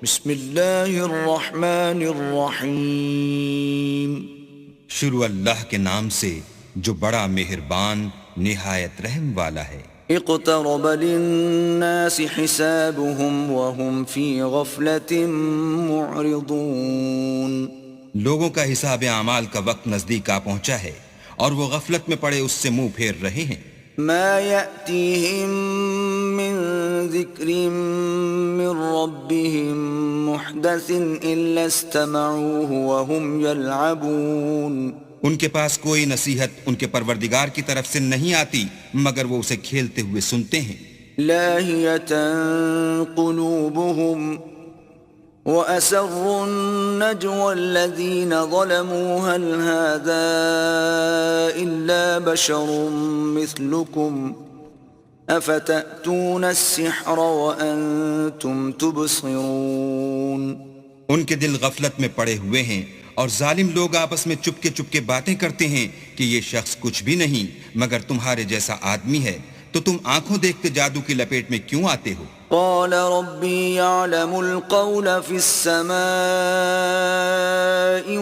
بسم اللہ الرحمن الرحیم. شروع اللہ کے نام سے جو بڑا مہربان نہایت رحم والا ہے. اقترب للناس حسابهم وهم في غفلة معرضون. لوگوں کا حساب اعمال کا وقت نزدیک آ پہنچا ہے اور وہ غفلت میں پڑے اس سے منہ پھیر رہے ہیں. ما يأتيهم من ذكر من ربهم محدث إلا استمعوه وهم يلعبون. ان کے پاس کوئی نصیحت ان کے پروردگار کی طرف سے نہیں آتی مگر وہ اسے کھیلتے ہوئے سنتے ہیں. لاهية قلوبهم وأسروا النجوى الذين ظلموا هل هذا إلا بشر مثلكم أفتأتون السحر وأنتم تبصرون. ان کے دل غفلت میں پڑے ہوئے ہیں اور ظالم لوگ آپس میں چپکے چپکے باتیں کرتے ہیں کہ یہ شخص کچھ بھی نہیں مگر تمہارے جیسا آدمی ہے، تو تم آنکھوں دیکھتے جادو کی لپیٹ میں کیوں آتے ہو؟ قال ربي يعلم القول في السماء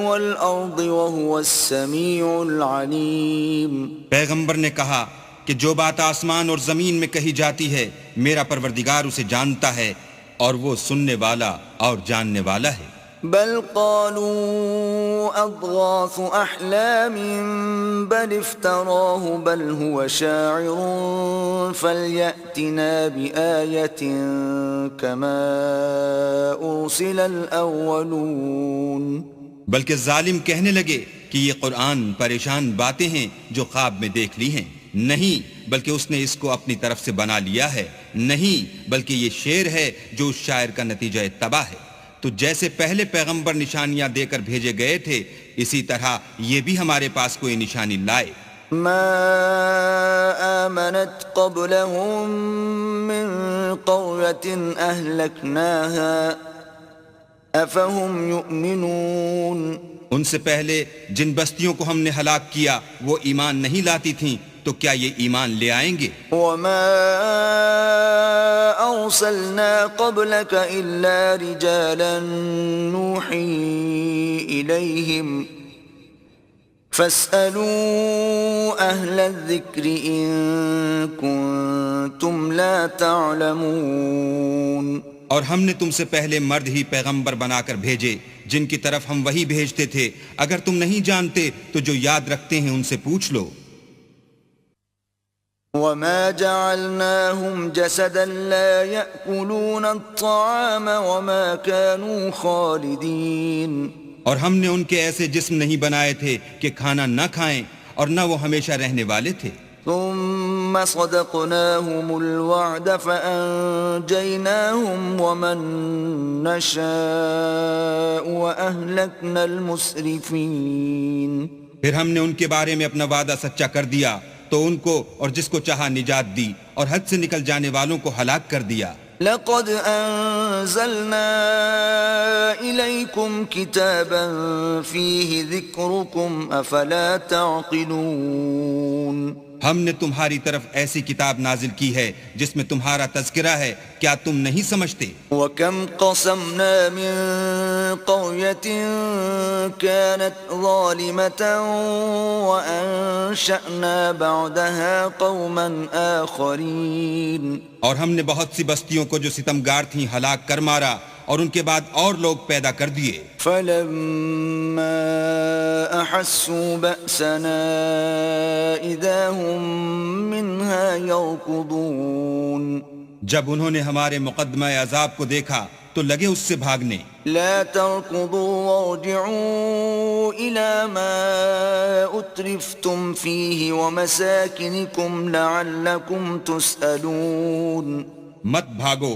والأرض وهو السميع العليم. پیغمبر نے کہا کہ جو بات آسمان اور زمین میں کہی جاتی ہے میرا پروردگار اسے جانتا ہے اور وہ سننے والا اور جاننے والا ہے. بل قالوا أضغاث أحلام بل افتراه بل هو شاعر فليأتنا بآية كما أرسل الأولون. بلکہ ظالم کہنے لگے کہ یہ قرآن پریشان باتیں ہیں جو خواب میں دیکھ لی ہیں. نہیں بلکہ اس نے اس کو اپنی طرف سے بنا لیا ہے. نہیں بلکہ یہ شعر ہے جو اس شاعر کا نتیجہ تباہ ہے. تو جیسے پہلے پیغمبر نشانیاں دے کر بھیجے گئے تھے اسی طرح یہ بھی ہمارے پاس کوئی نشانی لائے. ما آمنت قبلهم من قرية أهلكناها أفهم يؤمنون. ان سے پہلے جن بستیوں کو ہم نے ہلاک کیا وہ ایمان نہیں لاتی تھیں تو کیا یہ ایمان لے آئیں گے؟ وما أرسلنا قبلك إلا رجالا نوحي إليهم فاسألوا أهل الذكر إن كنتم لا تعلمون. اور ہم نے تم سے پہلے مرد ہی پیغمبر بنا کر بھیجے جن کی طرف ہم وہی بھیجتے تھے. اگر تم نہیں جانتے تو جو یاد رکھتے ہیں ان سے پوچھ لو. وما جعلناهم جسدا لا يأكلون الطعام وما كانوا خالدين. اور ہم نے ان کے ایسے جسم نہیں بنائے تھے کہ کھانا نہ کھائیں اور نہ وہ ہمیشہ رہنے والے تھے. ثم صدقناهم الوعد فأنجيناهم ومن نشاء وأهلكنا المسرفين. پھر ہم نے ان کے بارے میں اپنا وعدہ سچا کر دیا تو ان کو اور جس کو چاہا نجات دی اور حد سے نکل جانے والوں کو ہلاک کر دیا. لقد أنزلنا إليكم كتابا فيه ذكركم أفلا تعقلون. ہم نے تمہاری طرف ایسی کتاب نازل کی ہے جس میں تمہارا تذکرہ ہے، کیا تم نہیں سمجھتے؟ وَكَمْ قَصَمْنَا مِن قَرْيَةٍ كَانَتْ ظَالِمَةً وَأَنشَأْنَا بَعْدَهَا قَوْمًا آخَرِينَ. اور ہم نے بہت سی بستیوں کو جو ستمگار تھیں ہلاک کر مارا اور ان کے بعد اور لوگ پیدا کر دیے. فَلَمَّا أَحَسُّوا بَأْسَنَا إِذَا هُمْ مِنْهَا يَرْكُضُونَ. جب انہوں نے ہمارے مقدمہ عذاب کو دیکھا تو لگے اس سے بھاگنے. لا تركضوا وارجعوا إلى ما أترفتم فيه ومساكنكم لعلكم تسألون. مت بھاگو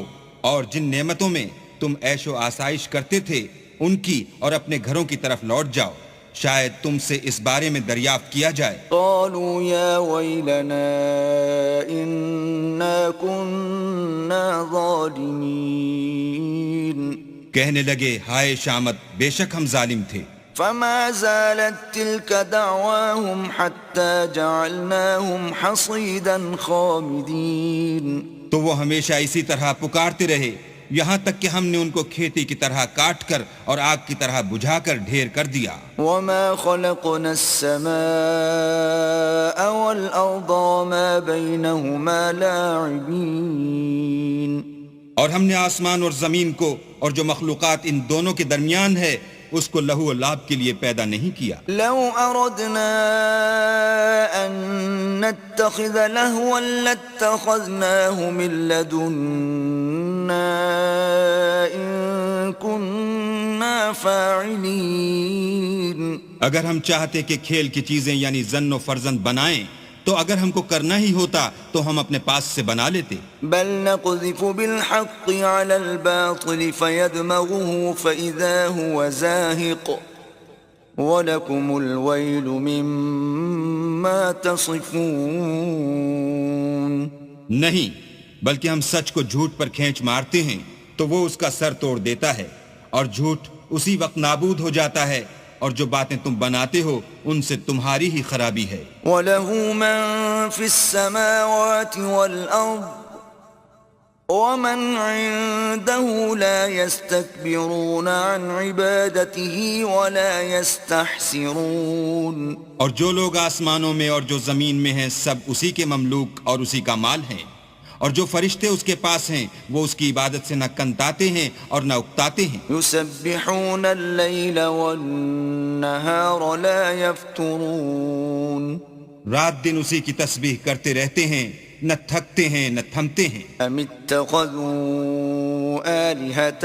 اور جن نعمتوں میں تم عیش و آسائش کرتے تھے ان کی اور اپنے گھروں کی طرف لوٹ جاؤ، شاید تم سے اس بارے میں دریافت کیا جائے. قالوا يا ويلنا إنا كنا ظالمين. کہنے لگے ہائے شامت، بے شک ہم ظالم تھے. فما زالت تلك دعواهم حتى جعلناهم حصيدا خامدين. تو وہ ہمیشہ اسی طرح پکارتے رہے یہاں تک کہ ہم نے ان کو کھیتی کی طرح کاٹ کر اور آگ کی طرح بجھا کر ڈھیر کر دیا. وما خلقنا السماء والأرض وما بينهما لاعبين. اور ہم نے آسمان اور زمین کو اور جو مخلوقات ان دونوں کے درمیان ہے اس کو لہو و لعب کے لیے پیدا نہیں کیا. لو أردنا أن نتخذ لهوا لاتخذناه من لدنا إن كنا فاعلين. اگر ہم چاہتے کہ کھیل کی چیزیں یعنی زن و فرزند بنائیں تو اگر ہم کو کرنا ہی ہوتا تو ہم اپنے پاس سے بنا لیتے. بل نقذف بالحق على الباطل فيدمغه فإذا هو زاهق وَلَكُمُ الْوَيْلُ مِمَّا تَصِفُونَ. نہیں بلکہ ہم سچ کو جھوٹ پر کھینچ مارتے ہیں تو وہ اس کا سر توڑ دیتا ہے اور جھوٹ اسی وقت نابود ہو جاتا ہے اور جو باتیں تم بناتے ہو ان سے تمہاری ہی خرابی ہے. وَلَهُ مَن فِي السَّمَاوَاتِ وَالْأَرْضِ وَمَنْ عِندَهُ لَا يَسْتَكْبِرُونَ عَنْ عِبَادَتِهِ وَلَا يَسْتَحْسِرُونَ. اور جو لوگ آسمانوں میں اور جو زمین میں ہیں سب اسی کے مملوک اور اسی کا مال ہیں، اور جو فرشتے اس کے پاس ہیں وہ اس کی عبادت سے نہ کنتاتے ہیں اور نہ اکتاتے ہیں. يُسَبِّحُونَ اللَّيْلَ وَالنَّهَارَ لَا يَفْتُرُونَ. رات دن اسی کی تسبیح کرتے رہتے ہیں، نہ تھکتے ہیں نہ تھمتے ہیں. أَمِ اتَّخَذُوا آلِهَةً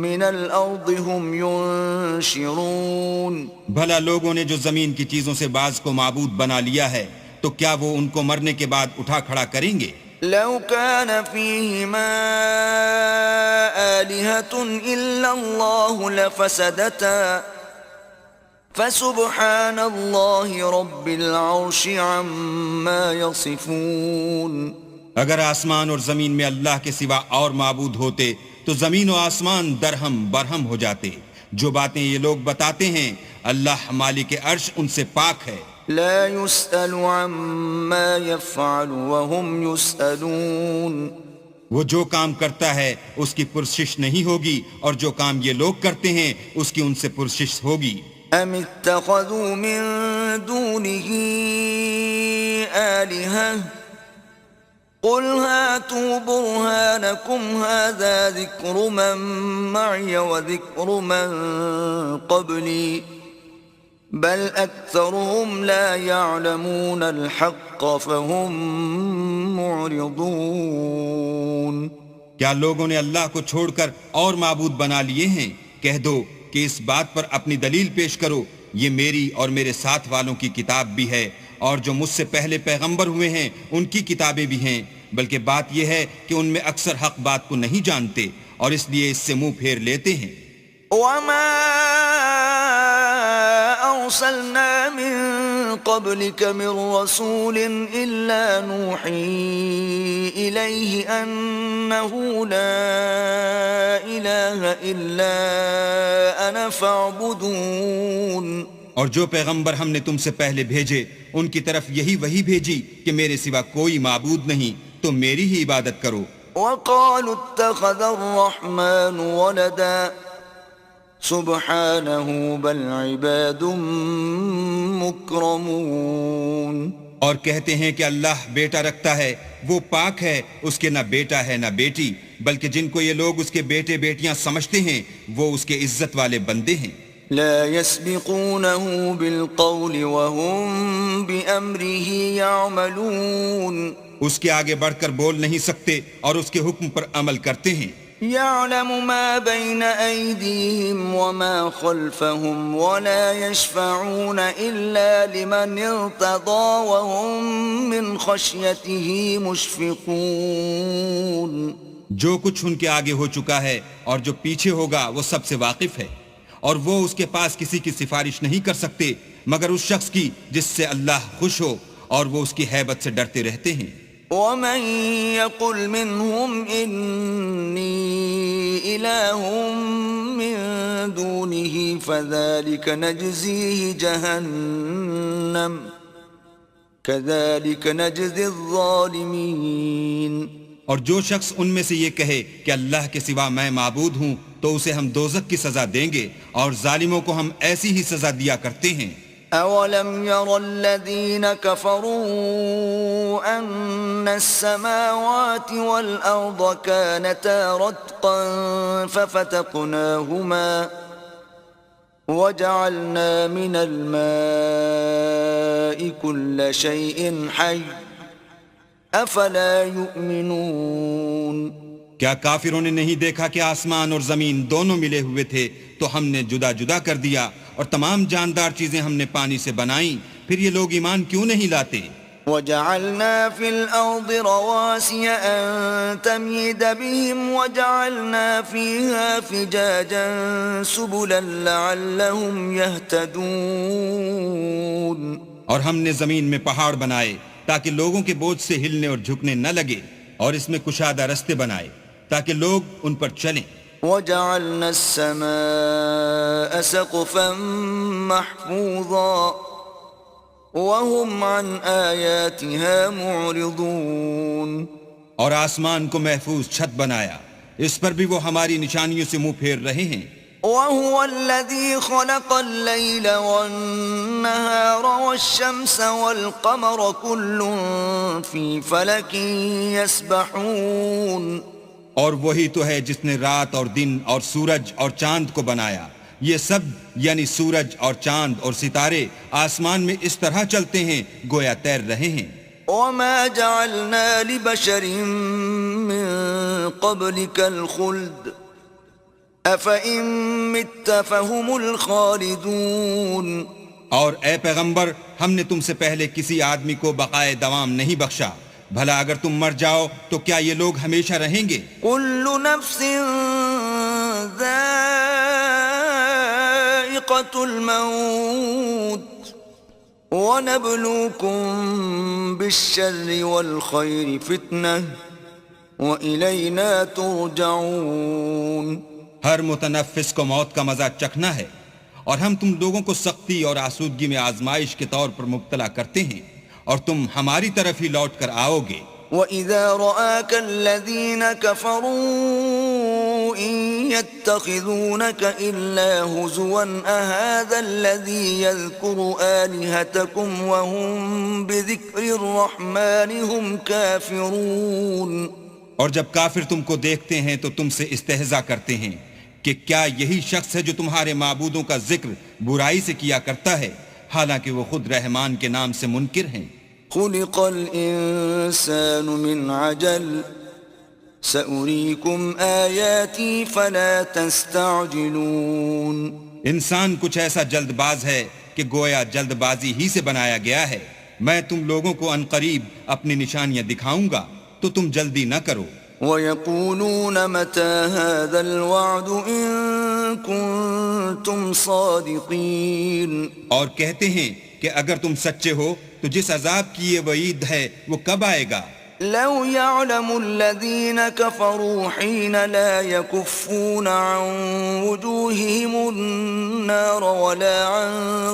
مِّنَ الْأَرْضِ هُمْ يُنشِرُونَ. بھلا لوگوں نے جو زمین کی چیزوں سے بعض کو معبود بنا لیا ہے تو کیا وہ ان کو مرنے کے بعد اٹھا کھڑا کریں گے؟ لو كان فيهما آلهة إلا الله لفسدتا فسبحان الله رب العرش عما يصفون. اگر آسمان اور زمین میں اللہ کے سوا اور معبود ہوتے تو زمین و آسمان درہم برہم ہو جاتے. جو باتیں یہ لوگ بتاتے ہیں اللہ مالک عرش ان سے پاک ہے. لا يسأل عما يفعل وهم يسألون. وہ جو کام کرتا ہے اس کی پرسش نہیں ہوگی اور جو کام یہ لوگ کرتے ہیں اس کی ان سے پرسش ہوگی. ام اتخذوا من دونه آلهة قل هاتوا برهانكم هذا ذكر من معي وذكر من قبلي بل اکثرهم لا يعلمون الحق فهم معرضون. کیا لوگوں نے اللہ کو چھوڑ کر اور معبود بنا لیے ہیں؟ کہہ دو کہ اس بات پر اپنی دلیل پیش کرو، یہ میری اور میرے ساتھ والوں کی کتاب بھی ہے اور جو مجھ سے پہلے پیغمبر ہوئے ہیں ان کی کتابیں بھی ہیں، بلکہ بات یہ ہے کہ ان میں اکثر حق بات کو نہیں جانتے اور اس لیے اس سے منہ پھیر لیتے ہیں. وما أرسلنا من قبلك من رسول إلا نوحي إليه أنه لا إله إلا أنا فاعبدون. اور جو پیغمبر ہم نے تم سے پہلے بھیجے ان کی طرف یہی وحی بھیجی کہ میرے سوا کوئی معبود نہیں، تم میری ہی عبادت کرو. وقالوا اتخذ الرحمن ولدا سبحانه بل عباد مکرمون. اور کہتے ہیں کہ اللہ بیٹا رکھتا ہے، وہ پاک ہے، اس کے نہ بیٹا ہے نہ بیٹی، بلکہ جن کو یہ لوگ اس کے بیٹے بیٹیاں سمجھتے ہیں وہ اس کے عزت والے بندے ہیں. لا يسبقونه بالقول وهم بأمره يعملون. اس کے آگے بڑھ کر بول نہیں سکتے اور اس کے حکم پر عمل کرتے ہیں. يعلم ما بين أيديهم وما خلفهم ولا يشفعون إلا لمن ارتضى وهم من خشيته مشفقون. جو کچھ ان کے آگے ہو چکا ہے اور جو پیچھے ہوگا وہ سب سے واقف ہے، اور وہ اس کے پاس کسی کی سفارش نہیں کر سکتے مگر اس شخص کی جس سے اللہ خوش ہو، اور وہ اس کی ہیبت سے ڈرتے رہتے ہیں. ومن يقل منهم إني إله من دونه فذلك نجزيه جهنم كذلك نجزي الظالمين. اور جو شخص ان میں سے یہ کہے کہ اللہ کے سوا میں معبود ہوں تو اسے ہم دوزخ کی سزا دیں گے، اور ظالموں کو ہم ایسی ہی سزا دیا کرتے ہیں۔ أَوَلَمْ يَرَ الَّذِينَ كَفَرُوا أَنَّ السَّمَاوَاتِ وَالْأَرْضَ كَانَتَا رَتْقًا فَفَتَقْنَاهُمَا وَجَعَلْنَا مِنَ الْمَاءِ كُلَّ شَيْءٍ حَيٍّ أَفَلَا يُؤْمِنُونَ۔ کیا کافروں نے نہیں دیکھا کہ آسمان اور زمین دونوں ملے ہوئے تھے تو ہم نے جدا جدا کر دیا، اور تمام جاندار چیزیں ہم نے پانی سے بنائیں، پھر یہ لوگ ایمان کیوں نہیں لاتے؟ وَجَعَلْنَا فِي الْأَرْضِ رَوَاسِيَ أَن تَمِيدَ بِهِمْ وَجَعَلْنَا فِيهَا فِجَاجًا سُبُلًا لَعَلَّهُمْ يَهْتَدُونَ۔ اور ہم نے زمین میں پہاڑ بنائے تاکہ لوگوں کے بوجھ سے ہلنے اور جھکنے نہ لگے، اور اس میں کشادہ رستے بنائے تاکہ لوگ ان پر چلیں۔ وَجَعَلْنَا السَّمَاءَ سَقْفًا مَحْفُوظًا وَهُمْ عَنْ آيَاتِهَا مُعْرِضُونَ۔ اور آسمان کو محفوظ چھت بنایا، اس پر بھی وہ ہماری نشانیوں سے منہ پھیر رہے ہیں۔ وَهُوَ الَّذِي خَلَقَ اللَّيْلَ وَالنَّهَارَ وَالشَّمْسَ وَالْقَمَرَ كُلٌّ فِي فَلَكٍ يَسْبَحُونَ۔ اور وہی تو ہے جس نے رات اور دن اور سورج اور چاند کو بنایا، یہ سب یعنی سورج اور چاند اور ستارے آسمان میں اس طرح چلتے ہیں گویا تیر رہے ہیں۔ وَمَا جَعَلْنَا لِبَشَرٍ مِّن قَبْلِكَ الْخُلْدَ أَفَإِن مِّتَّ فَهُمُ الْخَالِدُونَ۔ اور اے پیغمبر، ہم نے تم سے پہلے کسی آدمی کو بقائے دوام نہیں بخشا، بھلا اگر تم مر جاؤ تو کیا یہ لوگ ہمیشہ رہیں گے؟ كُلُّ نَفْسٍ ذَائِقَةُ الْمَوْتِ وَنَبْلُوكُم بِالشَّرِّ وَالْخَيْرِ فِتْنَةً وَإِلَيْنَا تُرْجَعُونَ۔ ہر متنفس کو موت کا مزہ چکھنا ہے، اور ہم تم لوگوں کو سختی اور آسودگی میں آزمائش کے طور پر مبتلا کرتے ہیں، اور تم ہماری طرف ہی لوٹ کر آؤ گے۔ وَإِذَا رَآكَ الَّذِينَ كَفَرُوا إِن يَتَّخِذُونَكَ إِلَّا هُزُوًا أَهَذَا الَّذِي يَذْكُرُ آلِهَتَكُمْ وَهُمْ بِذِكْرِ الرَّحْمَنِ هُمْ كَافِرُونَ۔ اور جب کافر تم کو دیکھتے ہیں تو تم سے استہزاء کرتے ہیں کہ کیا یہی شخص ہے جو تمہارے معبودوں کا ذکر برائی سے کیا کرتا ہے، حالانکہ وہ خود رحمان کے نام سے منکر ہیں۔ خُلِقَ الْإِنسَانُ مِنْ عَجَلٍ سَأُرِيكُمْ آيَاتِي فَلَا تَسْتَعْجِلُونَ۔ انسان کچھ ایسا جلد باز ہے کہ گویا جلد بازی ہی سے بنایا گیا ہے، میں تم لوگوں کو عنقریب اپنی نشانیاں دکھاؤں گا تو تم جلدی نہ کرو۔ وَيَقُولُونَ مَتَى هَذَا الْوَعْدُ إِن كُنتُمْ صَادِقِينَ۔ اور کہتے ہیں کہ اگر تم سچے ہو تو جس عذاب کی یہ وعید ہے وہ کب آئے گا؟ لَوْ يَعْلَمُ الَّذِينَ كَفَرُوا حِينَ لَا يَكُفُّونَ عَن وُجُوهِهِمُ النَّارَ وَلَا عَن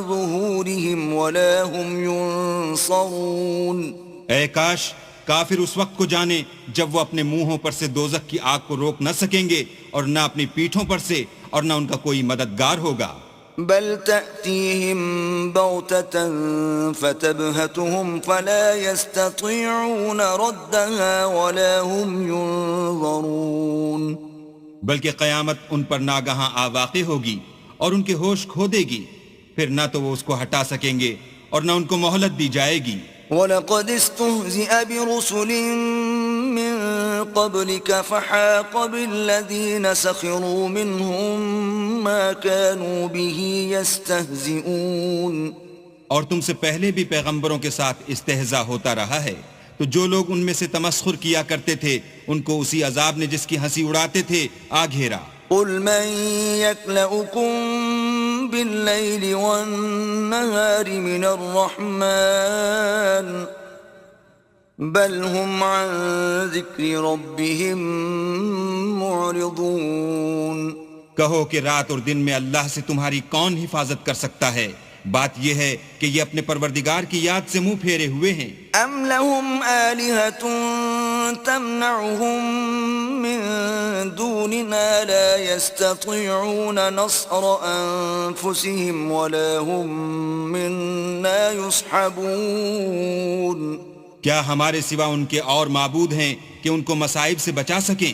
ظُهُورِهِمْ وَلَا هُمْ يُنصَرُونَ۔ اے کاش کافر اس وقت کو جانے جب وہ اپنے منہوں پر سے دوزخ کی آگ کو روک نہ سکیں گے، اور نہ اپنی پیٹھوں پر سے، اور نہ ان کا کوئی مددگار ہوگا۔ بل تأتيهم بغتة فتبهتهم فلا يستطيعون ردها ولا هم ينظرون۔ بلکہ قیامت ان پر ناگہاں واقع ہوگی اور ان کے ہوش کھو دے گی، پھر نہ تو وہ اس کو ہٹا سکیں گے اور نہ ان کو مہلت دی جائے گی۔ وَلَقَدِ اسْتُهْزِئَ بِرُسُلٍ مِّن قَبْلِكَ فَحَاقَ بِالَّذِينَ سَخِرُوا مِنْهُم مَّا كَانُوا بِهِ يَسْتَهْزِئُونَ۔ اور تم سے پہلے بھی پیغمبروں کے ساتھ استہزاء ہوتا رہا ہے، تو جو لوگ ان میں سے تمسخر کیا کرتے تھے ان کو اسی عذاب نے جس کی ہنسی اڑاتے تھے آ گھیرا۔ قُلْ مَن يَكْلَؤُكُم بِاللَّيْلِ وَالنَّهَارِ مِنَ الرَّحْمَنِ بَلْ هُمْ عَن ذِكْرِ رَبِّهِمْ مُعْرِضُونَ۔ کہو کہ رات اور دن میں اللہ سے تمہاری کون حفاظت کر سکتا ہے، بات یہ ہے کہ یہ اپنے پروردگار کی یاد سے منہ پھیرے ہوئے ہیں۔ ام لهم آلهة تمنعهم من دوننا لا يستطيعون نصر أنفسهم ولا هم منا يصحبون۔ کیا ہمارے سوا ان کے اور معبود ہیں کہ ان کو مصائب سے بچا سکیں؟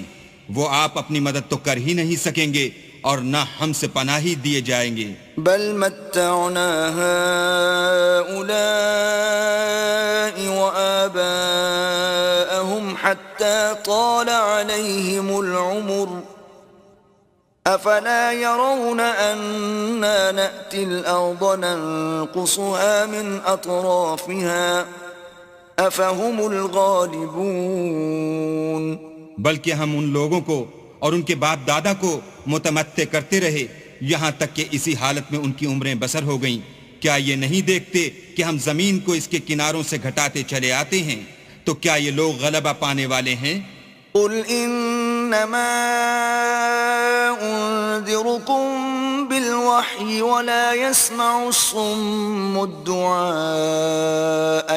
وہ آپ اپنی مدد تو کر ہی نہیں سکیں گے اور نہ ہم سے پناہی دیے جائیں گے۔ بل متعنا هؤلاء وآباءهم حتى طال عليهم العمر أفلا يرون أنا نأتي الأرض ننقصها من أطرافها أفهم الغالبون۔ بلکہ ہم ان لوگوں کو اور ان کے باپ دادا کو متمتع کرتے رہے یہاں تک کہ اسی حالت میں ان کی عمریں بسر ہو گئیں۔ کیا یہ نہیں دیکھتے کہ ہم زمین کو اس کے کناروں سے گھٹاتے چلے آتے ہیں؟ تو کیا یہ لوگ غلبہ پانے والے ہیں؟ قل انما انذركم بالوحی ولا يسمع الصم الدعاء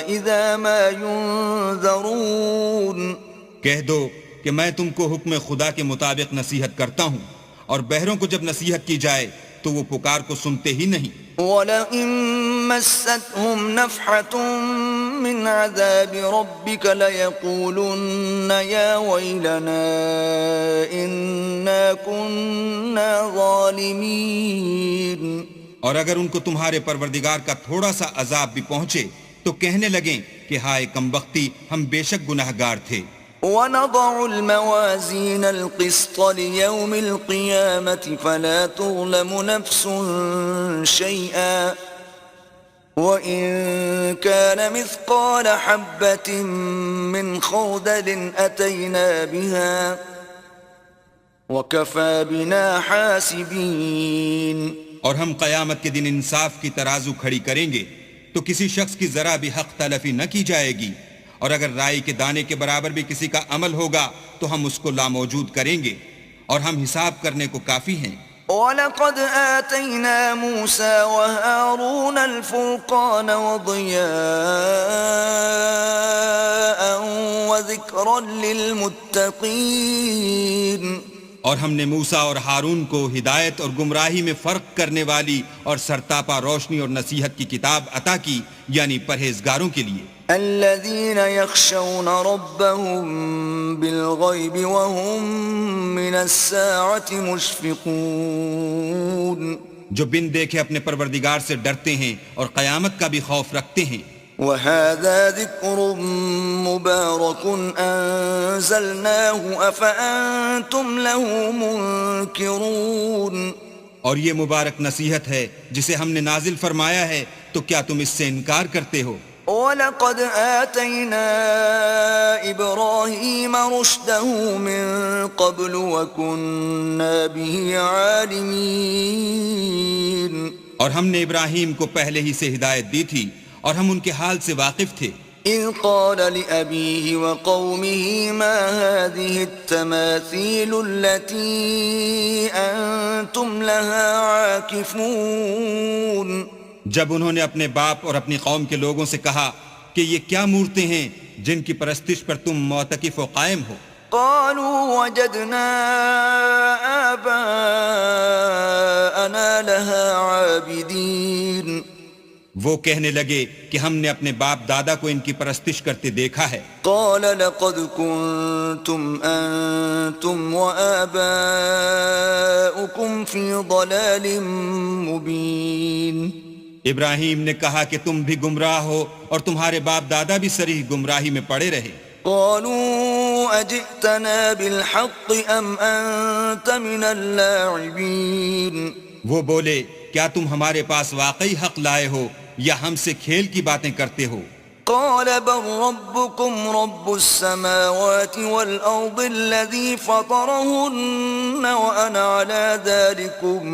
اذا ما ينذرون۔ کہہ دو کہ میں تم کو حکم خدا کے مطابق نصیحت کرتا ہوں، اور بہروں کو جب نصیحت کی جائے تو وہ پکار کو سنتے ہی نہیں۔ وَلَئِن مَسَّتْهُمْ نَفْحَةٌ مِّنْ عَذَابِ رَبِّكَ لَيَقُولُنَّ يَا وَيْلَنَا إِنَّا كُنَّا ظَالِمِينَ۔ اور اگر ان کو تمہارے پروردگار کا تھوڑا سا عذاب بھی پہنچے تو کہنے لگیں کہ ہائے کمبختی، ہم بے شک گناہگار تھے۔ وَنَضَعُ الْمَوَازِينَ الْقِسْطَ لِيَوْمِ الْقِيَامَةِ فَلَا تُظْلَمُ نَفْسٌ شَيْئًا وَإِن كَانَ مِثْقَالَ حَبَّةٍ مِّنْ خَرْدَلٍ أَتَيْنَا بِهَا وَكَفَى بِنَا حَاسِبِينَ۔ اور ہم قیامت کے دن انصاف کی ترازو کھڑی کریں گے تو کسی شخص کی ذرا بھی حق تلفی نہ کی جائے گی، اور اگر رائی کے دانے کے برابر بھی کسی کا عمل ہوگا تو ہم اس کو لاموجود کریں گے، اور ہم حساب کرنے کو کافی ہیں۔ وَلَقَدْ آتَيْنَا مُوسَى وَهَارُونَ الْفُرْقَانَ وَضِيَاءً وَذِكْرًا لِّلْمُتَّقِينَ۔ اور ہم نے موسیٰ اور ہارون کو ہدایت اور گمراہی میں فرق کرنے والی اور سرتاپا روشنی اور نصیحت کی کتاب عطا کی، یعنی پرہیزگاروں کے لیے۔ الذين يخشون ربهم بالغيب وهم من الساعة مشفقون۔ جو بن دیکھے اپنے پروردگار سے ڈرتے ہیں اور قیامت کا بھی خوف رکھتے ہیں۔ وهذا ذكر مبارك أنزلناه أفأنتم له منكرون۔ اور یہ مبارک نصیحت ہے جسے ہم نے نازل فرمایا ہے، تو کیا تم اس سے انکار کرتے ہو؟ وَلَقَدْ آتَيْنَا إِبْرَاهِيمَ رُشْدَهُ مِن قَبْلُ وَكُنَّا بِهِ عَالِمِينَ۔ اور ہم نے ابراہیم کو پہلے ہی سے ہدایت دی تھی اور ہم ان کے حال سے واقف تھے۔ إِذْ قَالَ لِأَبِيهِ وَقَوْمِهِ مَا هَذِهِ التَّمَاثِيلُ الَّتِي أَنْتُمْ لَهَا عَاكِفُونَ۔ جب انہوں نے اپنے باپ اور اپنی قوم کے لوگوں سے کہا کہ یہ کیا مورتیں ہیں جن کی پرستش پر تم معتکف و قائم ہو؟ قالوا وجدنا آباءنا لها عابدين۔ وہ کہنے لگے کہ ہم نے اپنے باپ دادا کو ان کی پرستش کرتے دیکھا ہے۔ قال لقد كنتم أنتم وآباؤكم في ضلال مبين۔ ابراہیم نے کہا کہ تم بھی گمراہ ہو اور تمہارے باپ دادا بھی صریح گمراہی میں پڑے رہے۔ قالوا أجئتنا بالحق أم أنت من اللاعبين۔ وہ بولے کیا تم ہمارے پاس واقعی حق لائے ہو یا ہم سے کھیل کی باتیں کرتے ہو؟ قال بل ربكم رب السماوات والأرض الذي فطرهن وأنا على ذلكم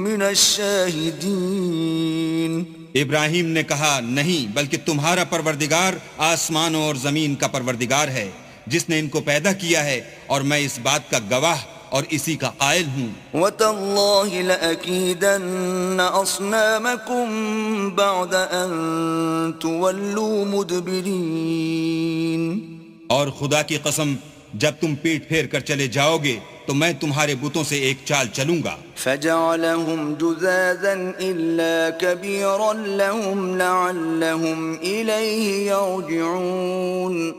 من الشاهدين۔ ابراہیم نے کہا نہیں، بلکہ تمہارا پروردگار آسمانوں اور زمین کا پروردگار ہے جس نے ان کو پیدا کیا ہے، اور میں اس بات کا گواہ اور اسی کا قائل ہوں. وَتَاللَّهِ لَأَكِيدَنَّ أَصْنَامَكُمْ بَعْدَ أَن تُوَلُّوا مُدْبِرِينَ. اور خدا کی قسم جب تم پیٹ پھیر کر چلے جاؤ گے تو میں تمہارے بتوں سے ایک چال چلوں گا. فَجَعَلَهُمْ جُذَاذًا إِلَّا كَبِيرًا لَهُمْ لَعَلَّهُمْ إِلَيْهِ يَرْجِعُونَ.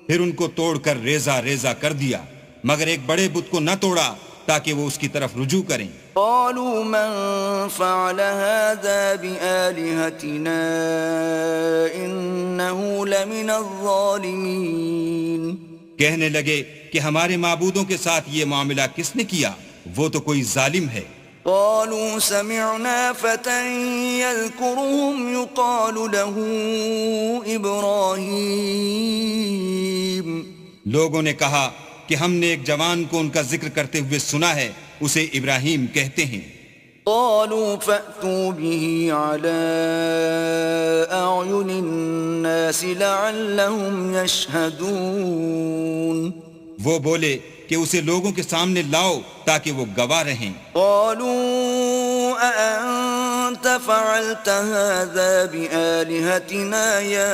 پھر ان کو توڑ کر ریزہ ریزہ کر دیا مگر ایک بڑے بت کو نہ توڑا تاکہ وہ اس کی طرف رجوع کریں. قالوا من فعل هذا بآلهتنا إنه لمن الظالمين. کہنے لگے کہ ہمارے معبودوں کے ساتھ یہ معاملہ کس نے کیا؟ وہ تو کوئی ظالم ہے. قالوا سمعنا فتى يذكرهم يقال له إبراهيم. لوگوں نے کہا کہ ہم نے ایک جوان کو ان کا ذکر کرتے ہوئے سنا ہے، اسے ابراہیم کہتے ہیں. قالوا فأتوا به على أعين الناس لعلهم يشهدون. وہ بولے کہ اسے لوگوں کے سامنے لاؤ تاکہ وہ گواہ رہیں. قالوا أأنت فعلت هذا بآلهتنا يا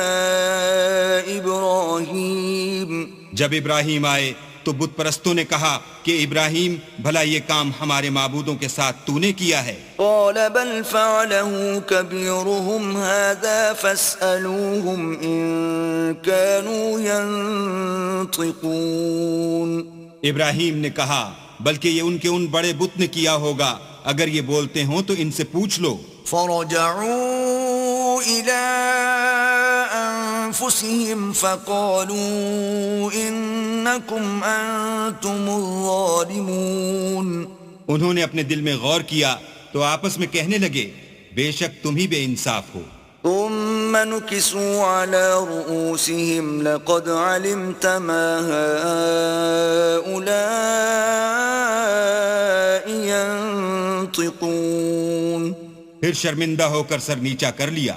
إبراهيم. جب ابراہیم آئے تو بت پرستوں نے کہا کہ ابراہیم بھلا یہ کام ہمارے معبودوں کے ساتھ تو نے کیا ہے؟ قال بل فعله كبيرهم هذا فاسألوهم إن كانوا ينطقون. ابراہیم نے کہا بلکہ یہ ان کے ان بڑے بت نے کیا ہوگا، اگر یہ بولتے ہوں تو ان سے پوچھ لو. فرجعوا إلى أنفسهم فقالوا إنكم أنتم الظالمون. انہوں نے اپنے دل میں غور کیا تو آپس میں کہنے لگے بے شک تم ہی بے انصاف ہو. ثم نكسوا على رؤوسهم لقد علمت ما هؤلاء ينطقون. پھر شرمندہ ہو کر سر نیچا کر لیا.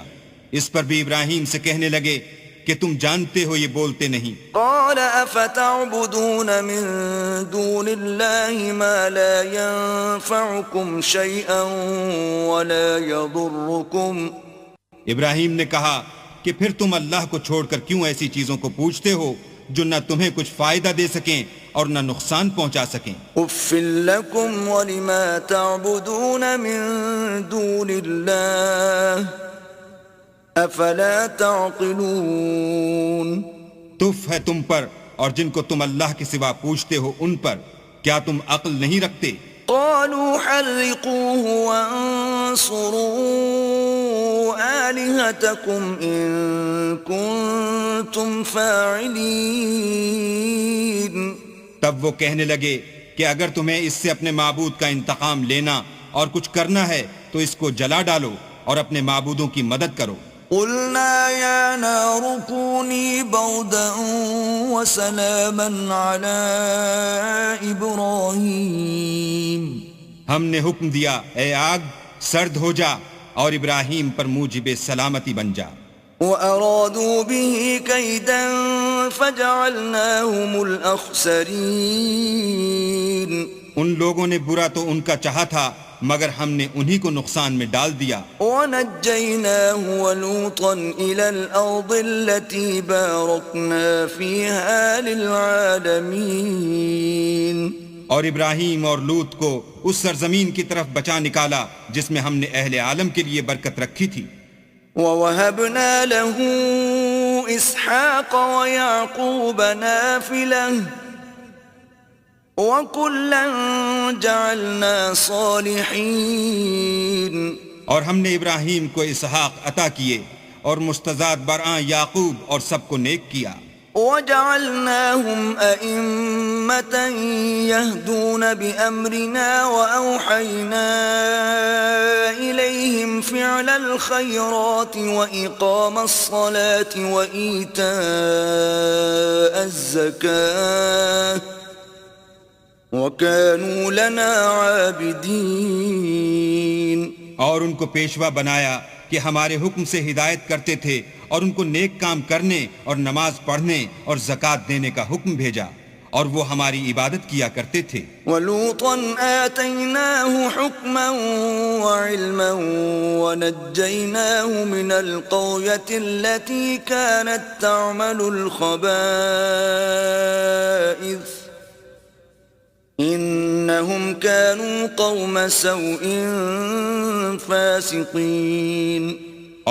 اس پر بھی ابراہیم سے کہنے لگے کہ تم جانتے ہو یہ بولتے نہیں. قال افتعبدون من دون الله ما لا ينفعكم شيئا ولا يضركم. ابراہیم نے کہا کہ پھر تم اللہ کو چھوڑ کر کیوں ایسی چیزوں کو پوچھتے ہو جو نہ تمہیں کچھ فائدہ دے سکیں اور نہ نقصان پہنچا سکیں. اف لکم ولما تعبدون من دون اللہ افلا تعقلون. تف ہے تم پر اور جن کو تم اللہ کے سوا پوچھتے ہو ان پر، کیا تم عقل نہیں رکھتے؟ قالوا حرقوه وانصروا آلهتكم إن كنتم فاعلين. تب وہ کہنے لگے کہ اگر تمہیں اس سے اپنے معبود کا انتقام لینا اور کچھ کرنا ہے تو اس کو جلا ڈالو اور اپنے معبودوں کی مدد کرو. قلنا يا نار كوني بردا وسلاما على إبراهيم. ہم نے حکم دیا اے آگ سرد ہو جا اور ابراہیم پر موجب سلامتی بن جا. وَأَرَادُوا بِهِ كَيْدًا فَجَعَلْنَاهُمُ الْأَخْسَرِينَ. ان لوگوں نے برا تو ان کا چاہا تھا مگر ہم نے انہی کو نقصان میں ڈال دیا. وَنَجَّيْنَاهُ وَلُوطًا إِلَى الْأَرْضِ الَّتِي بَارَكْنَا فِيهَا لِلْعَالَمِينَ. اور ابراہیم اور لوط کو اس سرزمین کی طرف بچا نکالا جس میں ہم نے اہل عالم کے لیے برکت رکھی تھی. وَوَهَبْنَا لَهُ إِسْحَاقَ وَيَعْقُوبَ نَافِلَةً وَكُلًّا جَعَلْنَا صَالِحِينَ. اور ہم نے ابراہیم کو اسحاق عطا کیے اور مستضاد برآں یعقوب اور سب کو نیک کیا. وَجَعَلْنَاهُمْ أَئِمَّةً يَهْدُونَ بِأَمْرِنَا وَأَوْحَيْنَا إِلَيْهِمْ فِعْلَ الْخَيْرَاتِ وَإِقَامَ الصَّلَاةِ وَإِيتَاءَ الزَّكَاةِ وَكَانُوا لَنَا عَابِدِينَ. اور ان کو پیشوا بنایا کہ ہمارے حکم سے ہدایت کرتے تھے اور ان کو نیک کام کرنے اور نماز پڑھنے اور زکوٰۃ دینے کا حکم بھیجا اور وہ ہماری عبادت کیا کرتے تھے. وَلُوطًا آتَيْنَاهُ حُكْمًا وَعِلْمًا وَنَجَّيْنَاهُ مِنَ الْقَرْيَةِ الَّتِي كَانَتْ تَعْمَلُ الْخَبَائِثَ إِنَّهُمْ كَانُوا قَوْمَ سَوْءٍ فَاسِقِينَ.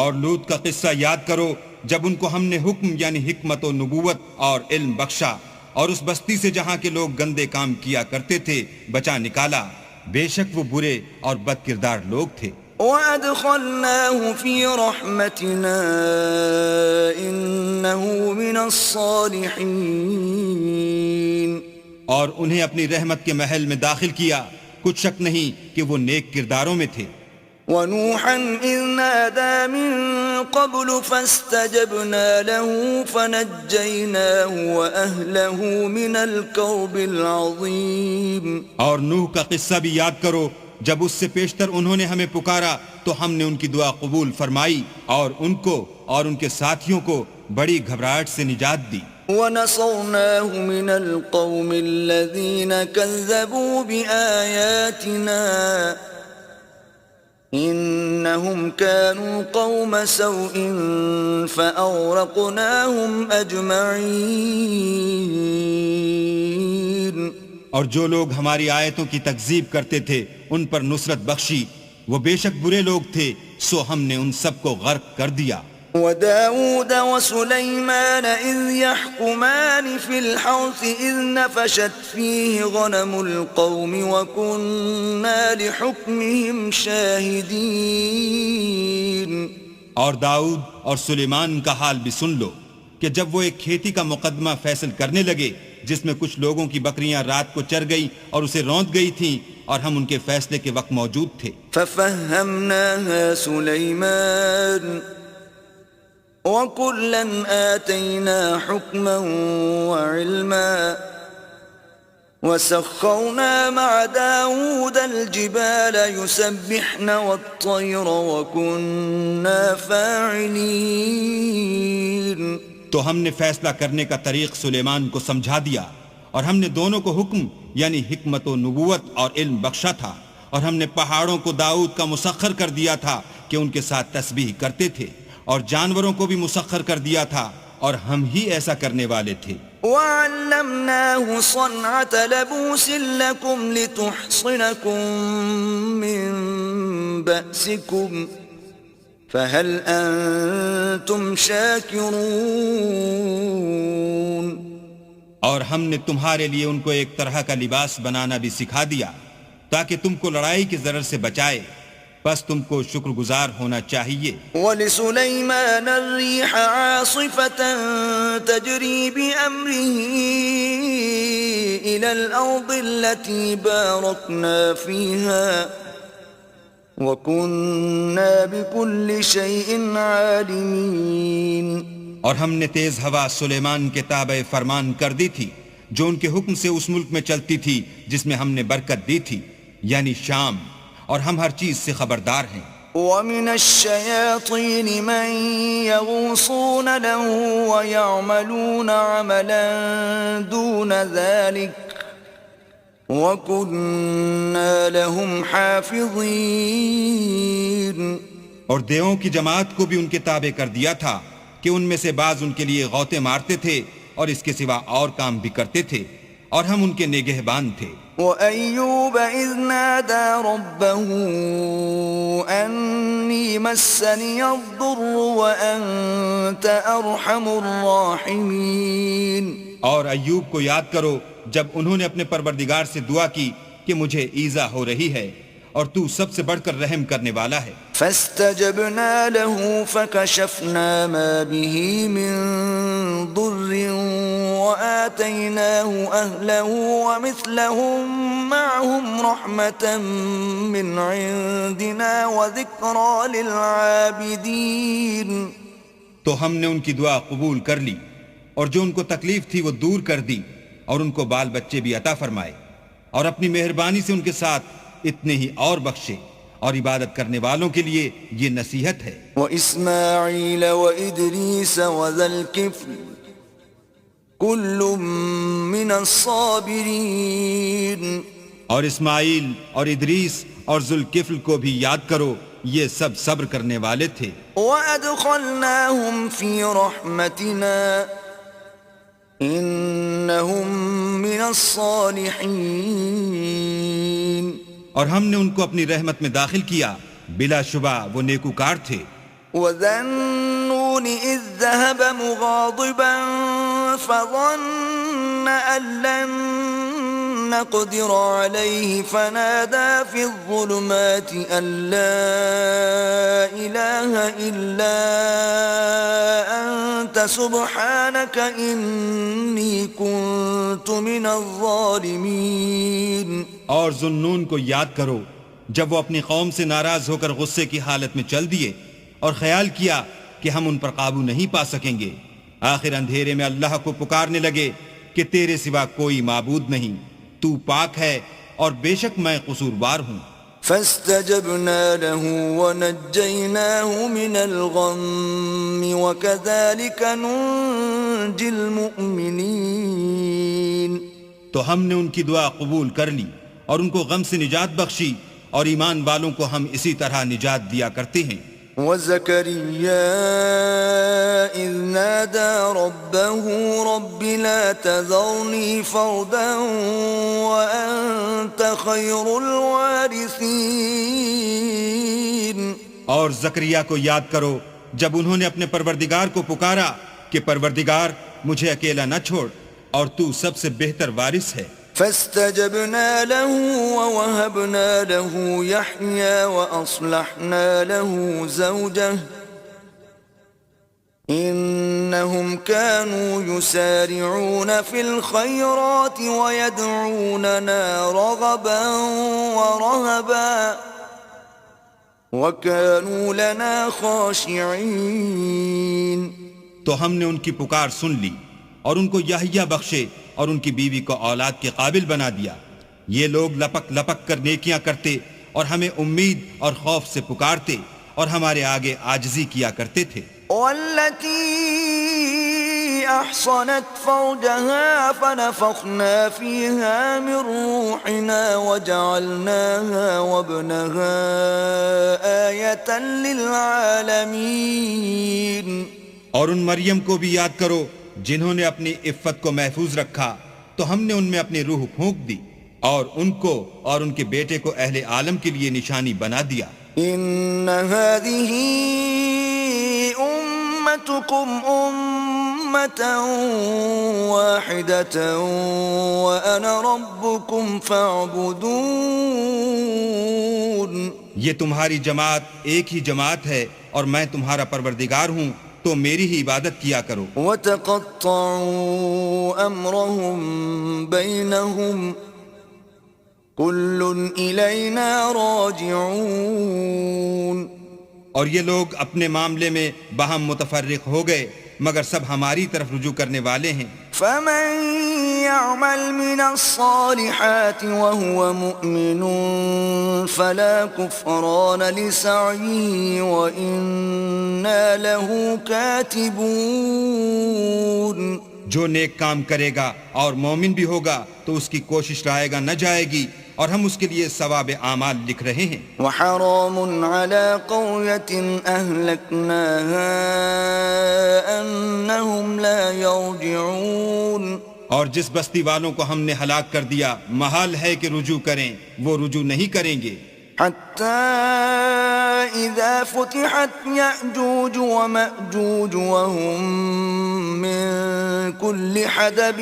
اور لوط کا قصہ یاد کرو جب ان کو ہم نے حکم یعنی حکمت و نبوت اور علم بخشا اور اس بستی سے جہاں کے لوگ گندے کام کیا کرتے تھے بچا نکالا. بے شک وہ برے اور بد کردار لوگ تھے. وَأَدْخَلْنَاهُ فِي رَحْمَتِنَا إِنَّهُ مِنَ الصَّالِحِينَ. اور انہیں اپنی رحمت کے محل میں داخل کیا، کچھ شک نہیں کہ وہ نیک کرداروں میں تھے. وَنُوحًا إِذْ نَادَى مِن قَبْلُ فَاسْتَجَبْنَا لَهُ فَنَجَّيْنَاهُ وَأَهْلَهُ مِنَ الْكَرْبِ الْعَظِيمِ. اور نوح کا قصہ بھی یاد کرو جب اس سے پیشتر انہوں نے ہمیں پکارا تو ہم نے ان کی دعا قبول فرمائی اور ان کو اور ان کے ساتھیوں کو بڑی گھبراہٹ سے نجات دی. وَنَصَرْنَاهُ مِنَ الْقَوْمِ الَّذِينَ كَذَّبُوا بِآيَاتِنَا إِنَّهُمْ كَانُوا قَوْمَ سَوْءٍ فَأَغْرَقْنَاهُمْ أَجْمَعِينَ. اور جو لوگ ہماری آیتوں کی تکذیب کرتے تھے ان پر نصرت بخشی، وہ بے شک برے لوگ تھے، سو ہم نے ان سب کو غرق کر دیا. وَدَاوُودَ وَسُلَيْمَانَ إِذْ يَحْكُمَانِ فِي الْحَرْثِ إِذْ نَفَشَتْ فِيهِ غَنَمُ الْقَوْمِ وَكُنَّا لِحُكْمِهِمْ شَاهِدِينَ. اور داؤد اور سلیمان کا حال بھی سن لو کہ جب وہ ایک کھیتی کا مقدمہ فیصل کرنے لگے جس میں کچھ لوگوں کی بکریاں رات کو چر گئی اور اسے روند گئی تھیں اور ہم ان کے فیصلے کے وقت موجود تھے. فَفَهَّمْنَاهَا سُلَيْمَانَ وَكُلًّا آتَيْنَا حُكْمًا وَعِلْمًا وَسَخَّرْنَا مَعَ دَاوُودَ الْجِبَالَ يُسَبِّحْنَ وَالطَّيْرَ وَكُنَّا فَاعِلِينَ. تو ہم نے فیصلہ کرنے کا طریق سلیمان کو سمجھا دیا اور ہم نے دونوں کو حکم یعنی حکمت و نبوت اور علم بخشا تھا اور ہم نے پہاڑوں کو داؤد کا مسخر کر دیا تھا کہ ان کے ساتھ تسبیح کرتے تھے اور جانوروں کو بھی مسخر کر دیا تھا اور ہم ہی ایسا کرنے والے تھے. وَعَلَّمْنَاهُ صَنْعَةَ لَبُوسٍ لَكُمْ لِتُحْصِنَكُمْ مِنْ بَأْسِكُمْ فَهَلْ أَنْتُمْ شَاكِرُونَ. اور ہم نے تمہارے لیے ان کو ایک طرح کا لباس بنانا بھی سکھا دیا تاکہ تم کو لڑائی کی ضرر سے بچائے، بس تم کو شکر گزار ہونا چاہیے. وَلِسُلَيْمَانَ الرِّيحَ عَاصِفَةً تَجْرِي بِأَمْرِهِ إِلَى الْأَرْضِ الَّتِي بَارَكْنَا فِيهَا وَكُنَّا بِكُلِّ شَيْءٍ عَالِمِينَ. اور ہم نے تیز ہوا سلیمان کے تابع فرمان کر دی تھی جو ان کے حکم سے اس ملک میں چلتی تھی جس میں ہم نے برکت دی تھی یعنی شام، اور ہم ہر چیز سے خبردار ہیں. وَمِنَ الشَّيَاطِينِ مَن يَغُوصُونَ لَهُ وَيَعْمَلُونَ عَمَلًا دُونَ ذَلِكَ وَكُنَّا لَهُمْ حَافِظِينَ. اور دیووں کی جماعت کو بھی ان کے تابع کر دیا تھا کہ ان میں سے بعض ان کے لیے غوطے مارتے تھے اور اس کے سوا اور کام بھی کرتے تھے اور ہم ان کے نگہبان تھے. وَأَيُّوبَ إِذْ نَادَى رَبَّهُ أَنِّي مَسَّنِيَ الضُّرُّ وَأَنْتَ أَرْحَمُ الرَّاحِمِينَ. اور ایوب کو یاد کرو جب انہوں نے اپنے پروردگار سے دعا کی کہ مجھے ایذا ہو رہی ہے اور تو سب سے بڑھ کر رحم کرنے والا ہے. فَاسْتَجَبْنَا لَهُ فَكَشَفْنَا مَا بِهِ مِنْ ضُرٍّ وَآتَيْنَاهُ أَهْلَهُ وَمِثْلَهُمْ مَعَهُمْ رَحْمَةً مِّنْ عِنْدِنَا وَذِكْرَى لِلْعَابِدِينَ. تو ہم نے ان کی دعا قبول کر لی اور جو ان کو تکلیف تھی وہ دور کر دی اور ان کو بال بچے بھی عطا فرمائے اور اپنی مہربانی سے ان کے ساتھ اتنے ہی اور بخشے، اور عبادت کرنے والوں کے لیے یہ نصیحت ہے. وَإِسْمَاعِيلَ وَإِدْرِيسَ وَذَا الْكِفْلِ كل من الصابرين اور اسماعیل اور ادریس اور ذوالکفل کو بھی یاد کرو، یہ سب صبر کرنے والے تھے۔ وَأَدْخَلْنَاهُمْ فِي رَحْمَتِنَا إِنَّهُمْ مِنَ الصَّالِحِينَ اور ہم نے ان کو اپنی رحمت میں داخل کیا، بلا شبہ وہ نیکوکار تھے۔ وَذَا النُّونِ إِذ ذَّهَبَ مُغَاضِبًا فَظَنَّ أَن لَّن نَّقْدِرَ عَلَيْهِ فَنَادَىٰ فِي الظُّلُمَاتِ أَن لَّا إِلَٰهَ إِلَّا أَنتَ سُبْحَانَكَ إِنِّي كُنتُ مِنَ الظَّالِمِينَ۔ اور ذُنُّون کو یاد کرو جب وہ اپنی قوم سے ناراض ہو کر غصے کی حالت میں چل دیے اور خیال کیا کہ ہم ان پر قابو نہیں پا سکیں گے، آخر اندھیرے میں اللہ کو پکارنے لگے کہ تیرے سوا کوئی معبود نہیں، تو پاک ہے اور بے شک میں قصوروار ہوں۔ فاستجبنا له ونجيناه من الغم وكذلك ننجي المؤمنين۔ تو ہم نے ان کی دعا قبول کر لی اور ان کو غم سے نجات بخشی، اور ایمان والوں کو ہم اسی طرح نجات دیا کرتے ہیں۔ وَزَكَرِيَّا إِذْ نَادَى رَبَّهُ رَبِّ لَا تَذَرْنِي فَرْدًا وَأَنْتَ خَيْرُ الْوَارِثِينَ۔ اور زکریا کو یاد کرو جب انہوں نے اپنے پروردگار کو پکارا کہ پروردگار مجھے اکیلا نہ چھوڑ، اور تو سب سے بہتر وارث ہے۔ فاستجبنا له ووهبنا له يحيى وأصلحنا له زوجه إنهم كانوا يسارعون في الخيرات ويدعوننا رغبا ورهبا وكانوا لنا خاشعين۔ تو ہم نے ان کی پکار سن لی اور ان کو یحییٰ بخشے اور ان کی بیوی کو اولاد کے قابل بنا دیا۔ یہ لوگ لپک لپک کر نیکیاں کرتے اور ہمیں امید اور خوف سے پکارتے اور ہمارے آگے عاجزی کیا کرتے تھے۔ والتي أحصنت فرجها فنفخنا فيها من روحنا وجعلناها وابنها آية للعالمين۔ اور ان مریم کو بھی یاد کرو جنہوں نے اپنی عفت کو محفوظ رکھا، تو ہم نے ان میں اپنی روح پھونک دی اور ان کو اور ان کے بیٹے کو اہل عالم کے لیے نشانی بنا دیا۔ ان هذه امتكم امة واحدة وانا ربكم فاعبدون۔ یہ تمہاری جماعت ایک ہی جماعت ہے اور میں تمہارا پروردگار ہوں، تو میری ہی عبادت کیا کرو۔ وَتَقَطَّعُوا أَمْرَهُمْ بَيْنَهُمْ كُلٌّ إِلَيْنَا رَاجِعُونَ۔ اور یہ لوگ اپنے معاملے میں باہم متفرق ہو گئے، مگر سب ہماری طرف رجوع کرنے والے ہیں۔ فَمَن يَعْمَلْ مِنَ الصَّالِحَاتِ وَهُوَ مُؤْمِنٌ فَلَا كُفْرَانَ لِسَعْيِهِ وَإِنَّا لَهُ كَاتِبُونَ۔ جو نیک کام کرے گا اور مومن بھی ہوگا تو اس کی کوشش رائے گا نہ جائے گی، اور ہم اس کے لیے ثواب اعمال لکھ رہے ہیں۔ وحرام على قرية أهلكناها أنهم لا يرجعون۔ اور جس بستی والوں کو ہم نے ہلاک کر دیا محال ہے کہ رجوع کریں، وہ رجوع نہیں کریں گے۔ حتى إذا فتحت يأجوج ومأجوج وهم من كل حدب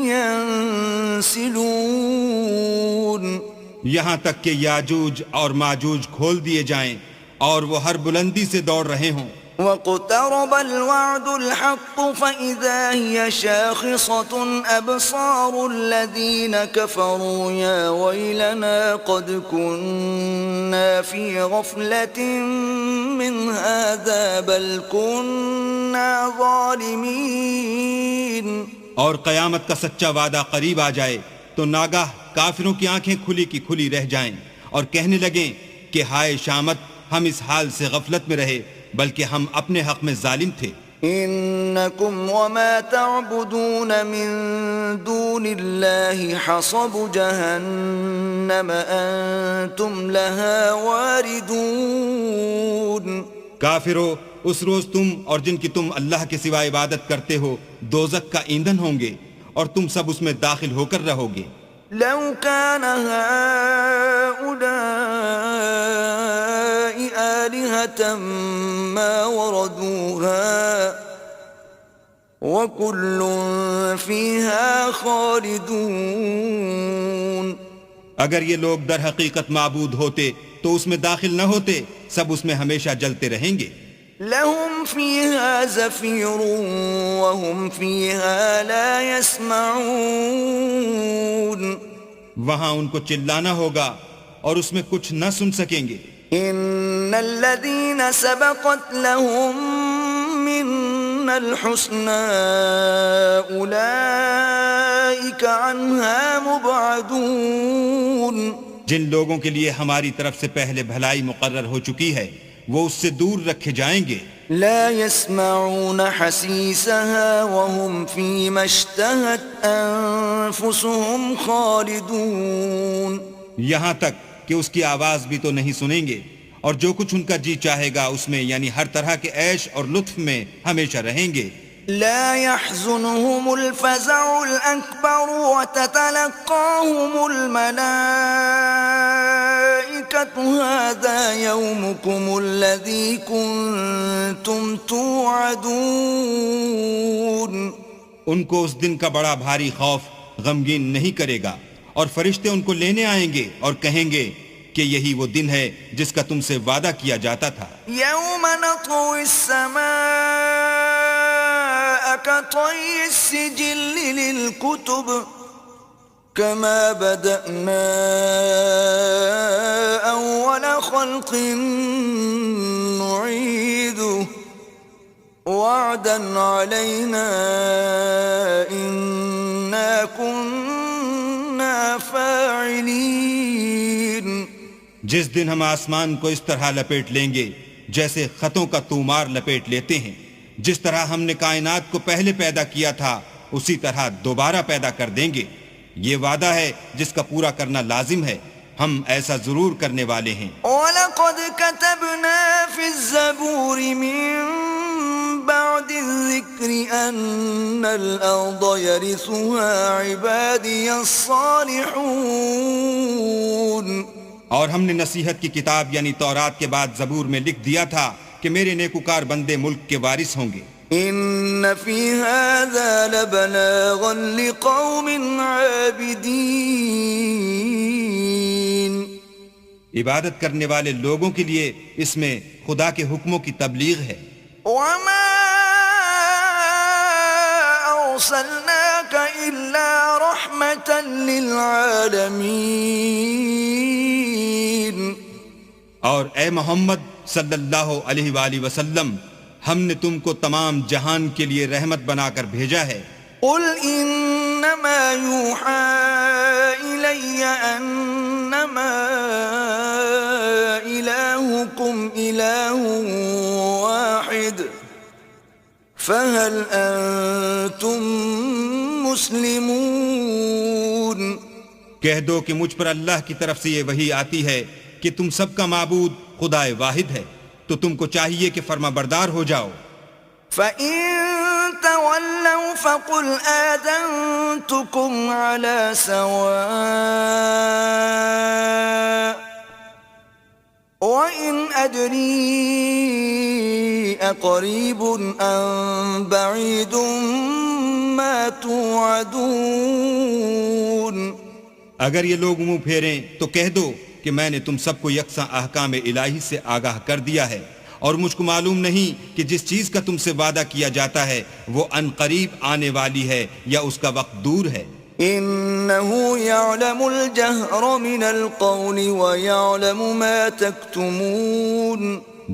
ينسلون۔ یہاں تک کہ یاجوج اور ماجوج کھول دیے جائیں اور وہ ہر بلندی سے دوڑ رہے ہوں۔ واقترب الوعد الحق فإذا هي شاخصة أبصار الذين كفروا يا ويلنا قد كنا في غفلة من هذا بل كنا ظالمين۔ اور قیامت کا سچا وعدہ قریب آ جائے تو ناگاہ کافروں کی آنکھیں کھلی کی کھلی رہ جائیں اور کہنے لگیں کہ ہائے شامت، ہم اس حال سے غفلت میں رہے بلکہ ہم اپنے حق میں ظالم تھے۔ إنكم وما تعبدون من دون الله حصب جهنم أنتم لها واردون. کافرو، اس روز تم اور جن کی تم اللہ کے سوا عبادت کرتے ہو دوزخ کا ایندھن ہوں گے اور تم سب اس میں داخل ہو کر رہو گے. لو كان هؤلاء آلهة ما وردوها وكل فيها خالدون. اگر یہ لوگ در حقیقت معبود ہوتے تو اس میں داخل نہ ہوتے، سب اس میں ہمیشہ جلتے رہیں گے. لهم فيها زفير وهم فيها لا يسمعون. وہاں ان کو چلانا ہوگا اور اس میں کچھ نہ سن سکیں گے. ان الذين سبقت لهم منا الحسنى اولئك عنها مبعدون. جن لوگوں کے لیے ہماری طرف سے پہلے بھلائی مقرر ہو چکی ہے وہ اس سے دور رکھے جائیں گے. لا يسمعون حسيسها وهم فيما اشتهت أنفسهم خالدون. یہاں تک کہ اس کی آواز بھی تو نہیں سنیں گے اور جو کچھ ان کا جی چاہے گا اس میں یعنی ہر طرح کے عیش اور لطف میں ہمیشہ رہیں گے. لا يحزنهم الفزع الأكبر وتتلقاهم الملائكة هذا يومكم الذي كنتم توعدون. ان کو اس دن کا بڑا بھاری خوف غمگین نہیں کرے گا اور فرشتے ان کو لینے آئیں گے اور کہیں گے کہ یہی وہ دن ہے جس کا تم سے وعدہ کیا جاتا تھا. يوم نطوي السماء كطي السجل للكتب كما بدأنا أول خلق نعيده وعدا علينا إنا كنا فاعلين. جس دن ہم آسمان کو اس طرح لپیٹ لیں گے جیسے خطوں کا تومار لپیٹ لیتے ہیں، جس طرح ہم نے کائنات کو پہلے پیدا کیا تھا اسی طرح دوبارہ پیدا کر دیں گے. یہ وعدہ ہے جس کا پورا کرنا لازم ہے، ہم ایسا ضرور کرنے والے ہیں. وَلَقَدْ كَتَبْنَا فِي الزَّبُورِ مِن بَعْدِ الذِّكْرِ أَنَّ الْأَرْضَ يَرِثُهَا عِبَادِيَ الصَّالِحُونَ. اور ہم نے نصیحت کی کتاب یعنی تورات کے بعد زبور میں لکھ دیا تھا کہ میرے نیکوکار بندے ملک کے وارث ہوں گے. ان فی هذا لبلاغا لقوم عابدین. عبادت کرنے والے لوگوں کے لیے اس میں خدا کے حکموں کی تبلیغ ہے. وما ارسلناك الا رحمة للعالمین. اور اے محمد صلی اللہ علیہ وآلہ وسلم، ہم نے تم کو تمام جہان کے لیے رحمت بنا کر بھیجا ہے. قل انما يوحى الي انما الهكم اله واحد فهل انتم مسلمون. کہہ دو کہ مجھ پر اللہ کی طرف سے یہ وحی آتی ہے کہ تم سب کا معبود خدا واحد ہے، تو تم کو چاہیے کہ فرما بردار ہو جاؤ. فَإِن تَوَلَّوْا فَقُلْ آذَنْتُكُمْ عَلَى سَوَاءٍ وَإِنْ أَدْرِي أَقَرِيبٌ أَمْ بَعِيدٌ مَا تُوعَدُونَ. اگر یہ لوگ منہ پھیریں تو کہہ دو کہ میں نے تم سب کو یکساں احکام الہی سے آگاہ کر دیا ہے اور مجھ کو معلوم نہیں کہ جس چیز کا تم سے وعدہ کیا جاتا ہے وہ ان قریب آنے والی ہے یا اس کا وقت دور ہے. إِنَّهُ يَعْلَمُ الْجَهْرَ مِنَ الْقَوْلِ وَيَعْلَمُ مَا تَكْتُمُونَ.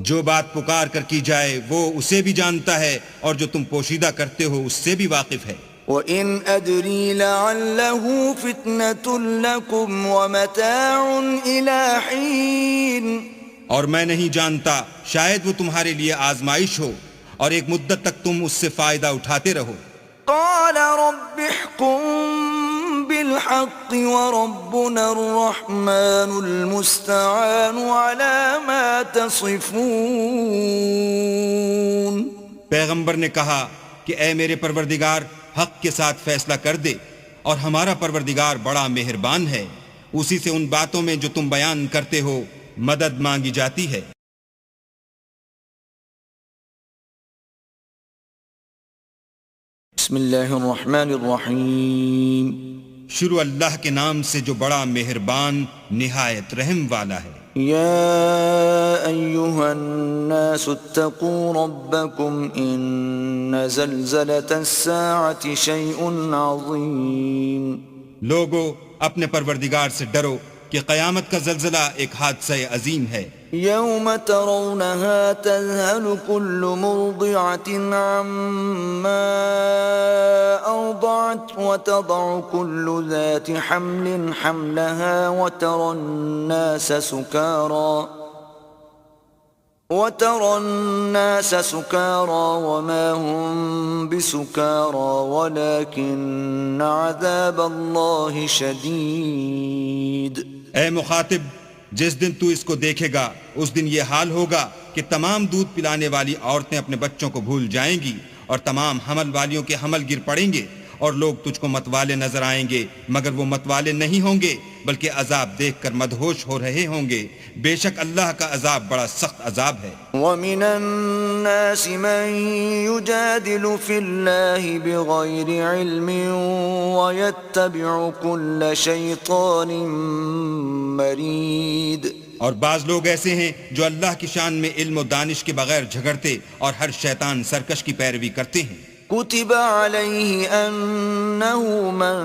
جو بات پکار کر کی جائے وہ اسے بھی جانتا ہے اور جو تم پوشیدہ کرتے ہو اس سے بھی واقف ہے. وَإِنْ أَدْرِي لَعَلَّهُ فِتْنَةٌ لَكُمْ وَمَتَاعٌ إِلَى حِينٍ. اور میں نہیں جانتا، شاید وہ تمہارے لیے آزمائش ہو اور ایک مدت تک تم اس سے فائدہ اٹھاتے رہو۔ قال رب احكم بالحق وربنا الرحمن المستعان على ما تصفون۔ پیغمبر نے کہا کہ اے میرے پروردگار حق کے ساتھ فیصلہ کر دے، اور ہمارا پروردگار بڑا مہربان ہے، اسی سے ان باتوں میں جو تم بیان کرتے ہو مدد مانگی جاتی ہے۔ بسم اللہ الرحمن الرحیم۔ شروع اللہ کے نام سے جو بڑا مہربان نہایت رحم والا ہے۔ یا ایہا الناس اتقوا ربکم ان زلزلة الساعة شیء عظیم۔ لوگو اپنے پروردگار سے ڈرو کہ قیامت کا زلزلہ ایک حادثہ عظیم ہے۔ یوم ترونها تذهل كل مرضعة عما أرضعت وتضع كل ذات حمل حملها وترى الناس سكارى وما هم بسكارى ولكن عذاب الله شديد۔ اے مخاطب، جس دن تو اس کو دیکھے گا اس دن یہ حال ہوگا کہ تمام دودھ پلانے والی عورتیں اپنے بچوں کو بھول جائیں گی، اور تمام حمل والیوں کے حمل گر پڑیں گے، اور لوگ تجھ کو متوالے نظر آئیں گے مگر وہ متوالے نہیں ہوں گے بلکہ عذاب دیکھ کر مدہوش ہو رہے ہوں گے۔ بے شک اللہ کا عذاب بڑا سخت عذاب ہے۔ وَمِنَ النَّاسِ مَن يُجَادِلُ فِي اللَّهِ بِغَيْرِ عِلْمٍ وَيَتَّبِعُ كُلَّ شَيْطَانٍ مَرِيدٍ۔ اور بعض لوگ ایسے ہیں جو اللہ کی شان میں علم و دانش کے بغیر جھگڑتے اور ہر شیطان سرکش کی پیروی کرتے ہیں۔ كتب عليه أنه من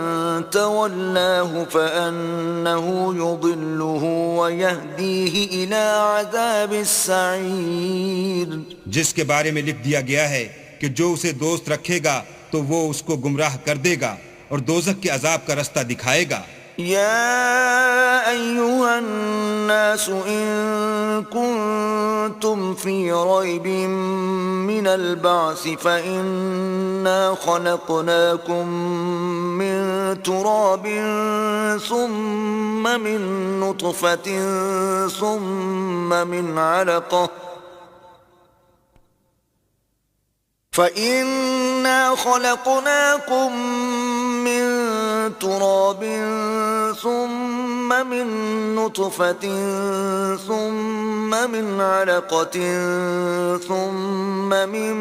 تولاه فأنه يضله ويهديه إلى عذاب السعير۔ جس کے بارے میں لکھ دیا گیا ہے کہ جو اسے دوست رکھے گا تو وہ اس کو گمراہ کر دے گا اور دوزخ کے عذاب کا رستہ دکھائے گا۔ يا أيها الناس إن كنتم في ريب من البعث فإنا خلقناكم من تراب ثم من نطفة ثم من علقة فإنا خلقناكم من تراب ثم من نطفة ثم من علقة ثم من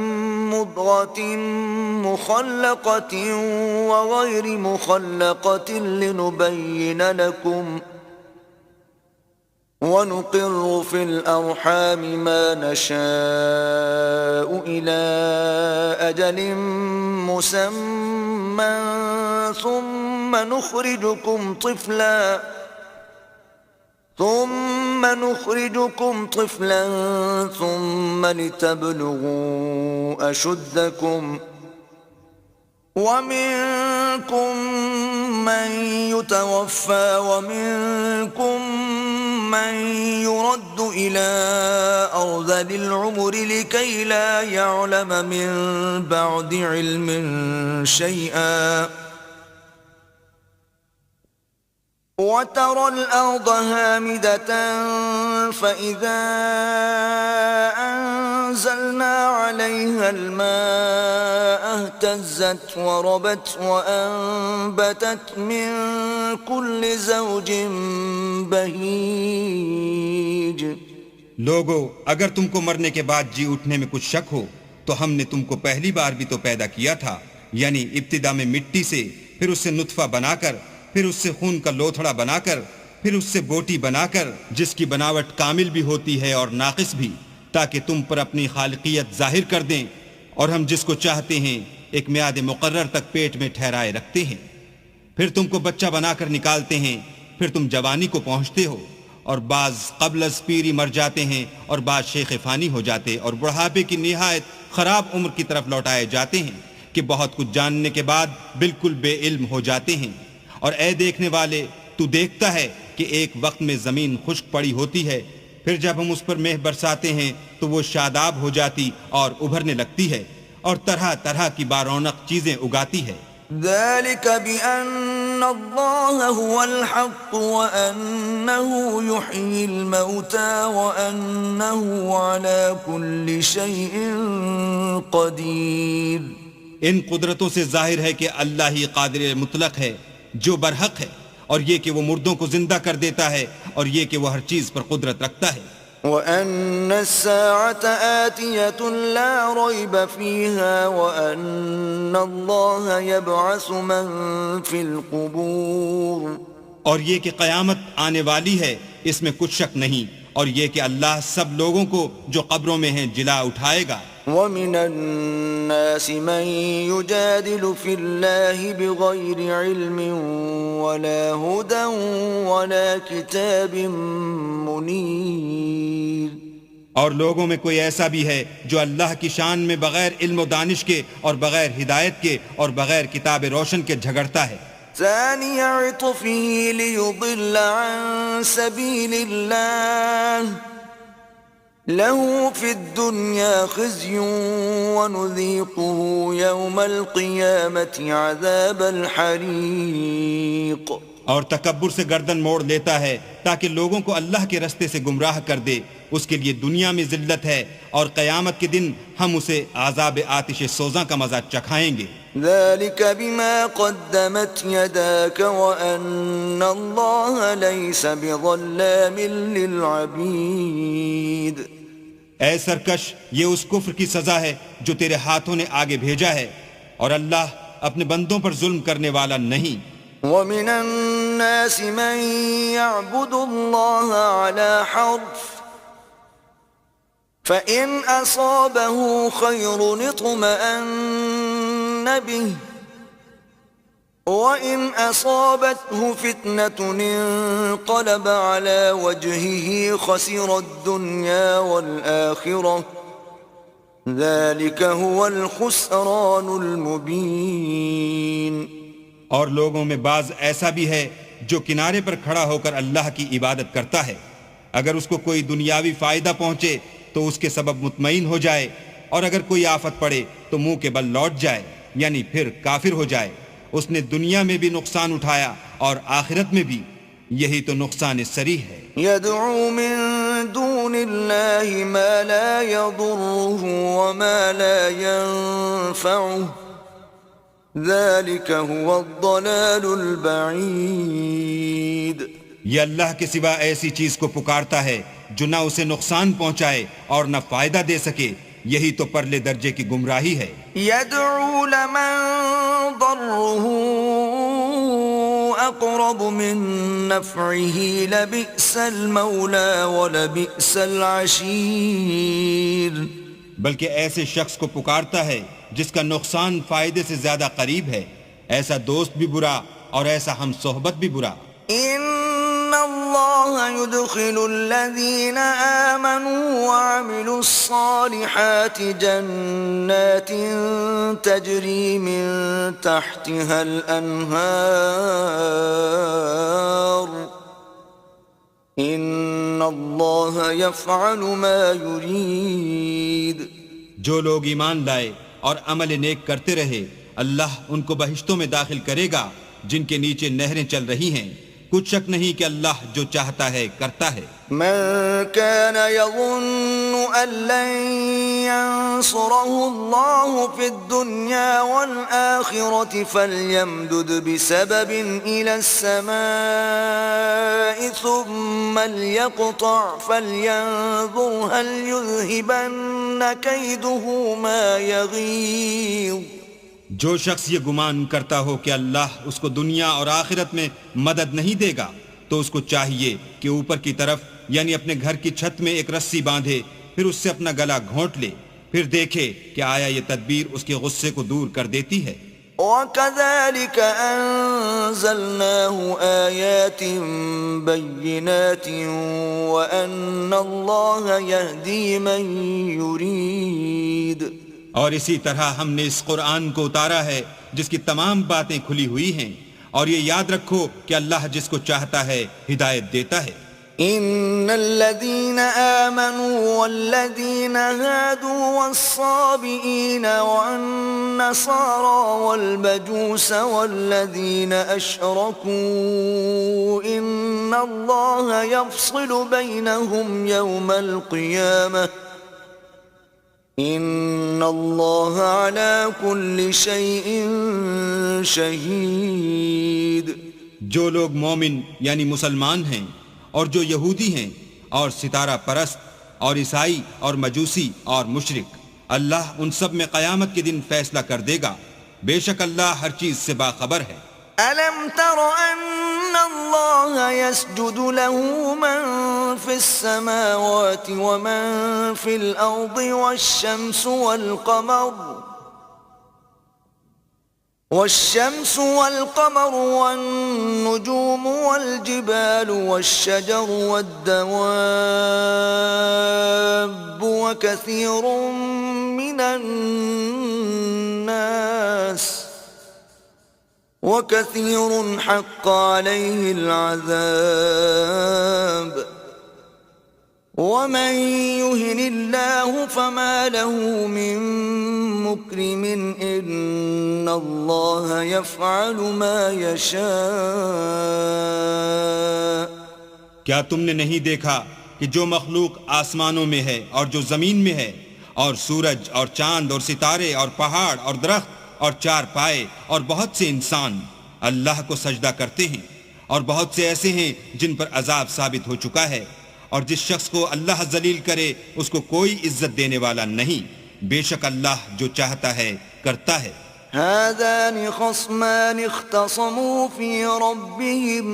مضغة مخلقة وغير مخلقة لنبين لكم ونقر في الأرحام ما نشاء إلى أجل مسمى ثم نخرجكم طفلا ثم لتبلغوا أشدكم ومنكم من يتوفى ومنكم من يرد إلى أرذل العمر لكي لا يعلم من بعد علم شيئا وترى الأرض هامدة فإذا أنزلنا عليها الماء اهتزت وربت وأنبتت من كل زوج بهيج۔ لوگو اگر تم کو مرنے کے بعد جی اٹھنے میں کچھ شک ہو تو ہم نے تم کو پہلی بار بھی تو پیدا کیا تھا، یعنی ابتدا میں مٹی سے، پھر اس سے نطفہ بنا کر، پھر اس سے خون کا لوتھڑا بنا کر، پھر اس سے بوٹی بنا کر، جس کی بناوٹ کامل بھی ہوتی ہے اور ناقص بھی، تاکہ تم پر اپنی خالقیت ظاہر کر دیں، اور ہم جس کو چاہتے ہیں ایک میعاد مقرر تک پیٹ میں ٹھہرائے رکھتے ہیں، پھر تم کو بچہ بنا کر نکالتے ہیں، پھر تم جوانی کو پہنچتے ہو، اور بعض قبل از پیری مر جاتے ہیں اور بعض شیخ فانی ہو جاتے اور بڑھاپے کی نہایت خراب عمر کی طرف لوٹائے جاتے ہیں کہ بہت کچھ جاننے کے بعد بالکل بے علم ہو جاتے ہیں۔ اور اے دیکھنے والے، تو دیکھتا ہے کہ ایک وقت میں زمین خشک پڑی ہوتی ہے، پھر جب ہم اس پر مہ برساتے ہیں تو وہ شاداب ہو جاتی اور ابھرنے لگتی ہے اور طرح طرح کی بارونق چیزیں اگاتی ہے۔ ذلك بأن الله هو الحق وأنه يحيي الموتى وأنه على كل شيء قدير۔ ان قدرتوں سے ظاہر ہے کہ اللہ ہی قادر مطلق ہے جو برحق ہے، اور یہ کہ وہ مردوں کو زندہ کر دیتا ہے، اور یہ کہ وہ ہر چیز پر قدرت رکھتا ہے۔ وَأَنَّ السَّاعَةَ آتِيَةٌ لَا رَيْبَ فِيهَا وَأَنَّ اللَّهَ يَبْعَثُ مَن فِي الْقُبُورِ، اور یہ کہ قیامت آنے والی ہے اس میں کچھ شک نہیں، اور یہ کہ اللہ سب لوگوں کو جو قبروں میں ہیں جلا اٹھائے گا۔ وَمِنَ النَّاسِ مَن يُجَادِلُ فِي اللَّهِ بِغَيْرِ عِلْمٍ وَلَا هُدًى وَلَا كِتَابٍ مُنِيرٍ، اور لوگوں میں کوئی ایسا بھی ہے جو اللہ کی شان میں بغیر علم و دانش کے اور بغیر ہدایت کے اور بغیر کتاب روشن کے جھگڑتا ہے۔ ثاني عطفه ليضل عن سبيل الله له في الدنيا خزي ونذيقه يوم القيامة عذاب الحريق۔ اور تکبر سے گردن موڑ لیتا ہے تاکہ لوگوں کو اللہ کے رستے سے گمراہ کر دے، اس کے لیے دنیا میں ذلت ہے، اور قیامت کے دن ہم اسے عذاب آتش سوزاں کا مزہ چکھائیں گے۔ ذلك بما قدمت يداك وأن الله ليس بظلام للعبيد۔ اے سرکش، یہ اس کفر کی سزا ہے جو تیرے ہاتھوں نے آگے بھیجا ہے، اور اللہ اپنے بندوں پر ظلم کرنے والا نہیں۔ وَمِنَ النَّاسِ مَن يَعْبُدُ اللَّهَ عَلَى حَرْفٍ فَإِنْ أَصَابَهُ خَيْرٌ اطْمَأَنَّ بِهِ وَإِنْ أَصَابَتْهُ فِتْنَةٌ انقَلَبَ عَلَى وَجْهِهِ خَسِرَ الدُّنْيَا وَالْآخِرَةَ ذَلِكَ هُوَ الْخُسْرَانُ الْمُبِينُ۔ اور لوگوں میں بعض ایسا بھی ہے جو کنارے پر کھڑا ہو کر اللہ کی عبادت کرتا ہے، اگر اس کو کوئی دنیاوی فائدہ پہنچے تو اس کے سبب مطمئن ہو جائے، اور اگر کوئی آفت پڑے تو منہ کے بل لوٹ جائے، یعنی پھر کافر ہو جائے۔ اس نے دنیا میں بھی نقصان اٹھایا اور آخرت میں بھی، یہی تو نقصان صریح ہے۔ يدعو من دون الله ما لا يضره وما لا ينفعه ذلك هو الضلال البعید۔ یہ اللہ کے سوا ایسی چیز کو پکارتا ہے جو نہ اسے نقصان پہنچائے اور نہ فائدہ دے سکے، یہی تو پرلے درجے کی گمراہی ہے۔ يدعو لمن ضره اقرب من نفعه لبئس المولى ولبئس العشیر۔ بلکہ ایسے شخص کو پکارتا ہے جس کا نقصان فائدے سے زیادہ قریب ہے، ایسا دوست بھی برا اور ایسا ہم صحبت بھی برا۔ ان اللہ يدخل الذین آمنوا وعملوا الصالحات جنات تجری من تحتها الانہار ان اللہ یفعل ما یرید۔ جو لوگ ایمان لائے اور عمل نیک کرتے رہے، اللہ ان کو بہشتوں میں داخل کرے گا جن کے نیچے نہریں چل رہی ہیں، کچھ شک نہیں کہ اللہ جو چاہتا ہے کرتا ہے۔ من كان يظن أن لن ينصره الله في الدنيا والآخرة فليمدد بسبب إلى السماء ثم ليقطع فلينظر هل يذهبن كيده ما يغيظ۔ جو شخص یہ گمان کرتا ہو کہ اللہ اس کو دنیا اور آخرت میں مدد نہیں دے گا تو اس کو چاہیے کہ اوپر کی طرف یعنی اپنے گھر کی چھت میں ایک رسی باندھے، پھر اس سے اپنا گلا گھونٹ لے، پھر دیکھے کہ آیا یہ تدبیر اس کے غصے کو دور کر دیتی ہے۔ وَكَذَلِكَ أَنزَلْنَاهُ آيَاتٍ بَيِّنَاتٍ وَأَنَّ اللَّهَ يَهْدِي مَن يُرِيدُ۔ اور اسی طرح ہم نے اس قرآن کو اتارا ہے جس کی تمام باتیں کھلی ہوئی ہیں، اور یہ یاد رکھو کہ اللہ جس کو چاہتا ہے ہدایت دیتا ہے۔ إن الذين آمنوا والذين هادوا والصابئين والنصارى والمجوس والذين أشركوا إن الله يفصل بينهم يوم القيامة إن الله على كل شيء شهيد. جو لوگ مومن یعنی مسلمان ہیں اور جو یہودی ہیں اور ستارہ پرست اور عیسائی اور مجوسی اور مشرک، اللہ ان سب میں قیامت کے دن فیصلہ کر دے گا. بے شک اللہ ہر چیز سے باخبر ہے. أَلَمْ تَرَ أَنَّ اللَّهَ يَسْجُدُ لَهُ مَن فِي السَّمَاوَاتِ وَمَن فِي الْأَرْضِ والشمس والقمر والنجوم والجبال والشجر والدواب وكثير حق عليه العذاب ومن يهن الله فما له من مكرم إن الله يفعل ما يشاء. کیا تم نے نہیں دیکھا کہ جو مخلوق آسمانوں میں ہے اور جو زمین میں ہے، اور سورج اور چاند اور ستارے اور پہاڑ اور درخت اور چار پائے اور بہت سے انسان اللہ کو سجدہ کرتے ہیں، اور بہت سے ایسے ہیں جن پر عذاب ثابت ہو چکا ہے، اور جس شخص کو اللہ ذلیل کرے اس کو کوئی عزت دینے والا نہیں. بے شک اللہ جو چاہتا ہے کرتا ہے. هذان خصمان اختصموا في ربهم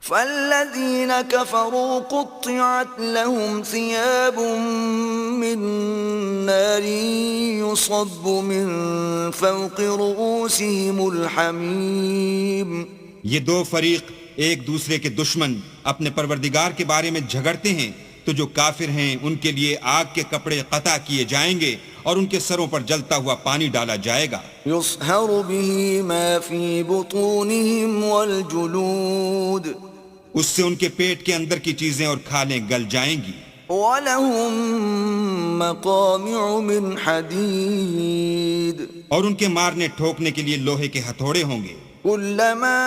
فالذين كفروا قطعت لهم ثياب من نار يصب من فوق رؤوسهم الحميم. یہ دو فریق ایک دوسرے کے دشمن اپنے پروردگار کے بارے میں جھگڑتے ہیں، تو جو کافر ہیں ان کے لیے آگ کے کپڑے قطع کیے جائیں گے اور ان کے سروں پر جلتا ہوا پانی ڈالا جائے گا. يصهر به ما في بطونهم والجلود. اس سے ان کے پیٹ کے اندر کی چیزیں اور کھالیں گل جائیں گی. وَلَهُم مَّقَامِعُ مِنْ حَدِيدٍ. اور ان کے مارنے ٹھوکنے کے لیے لوہے کے ہتھوڑے ہوں گے. كلما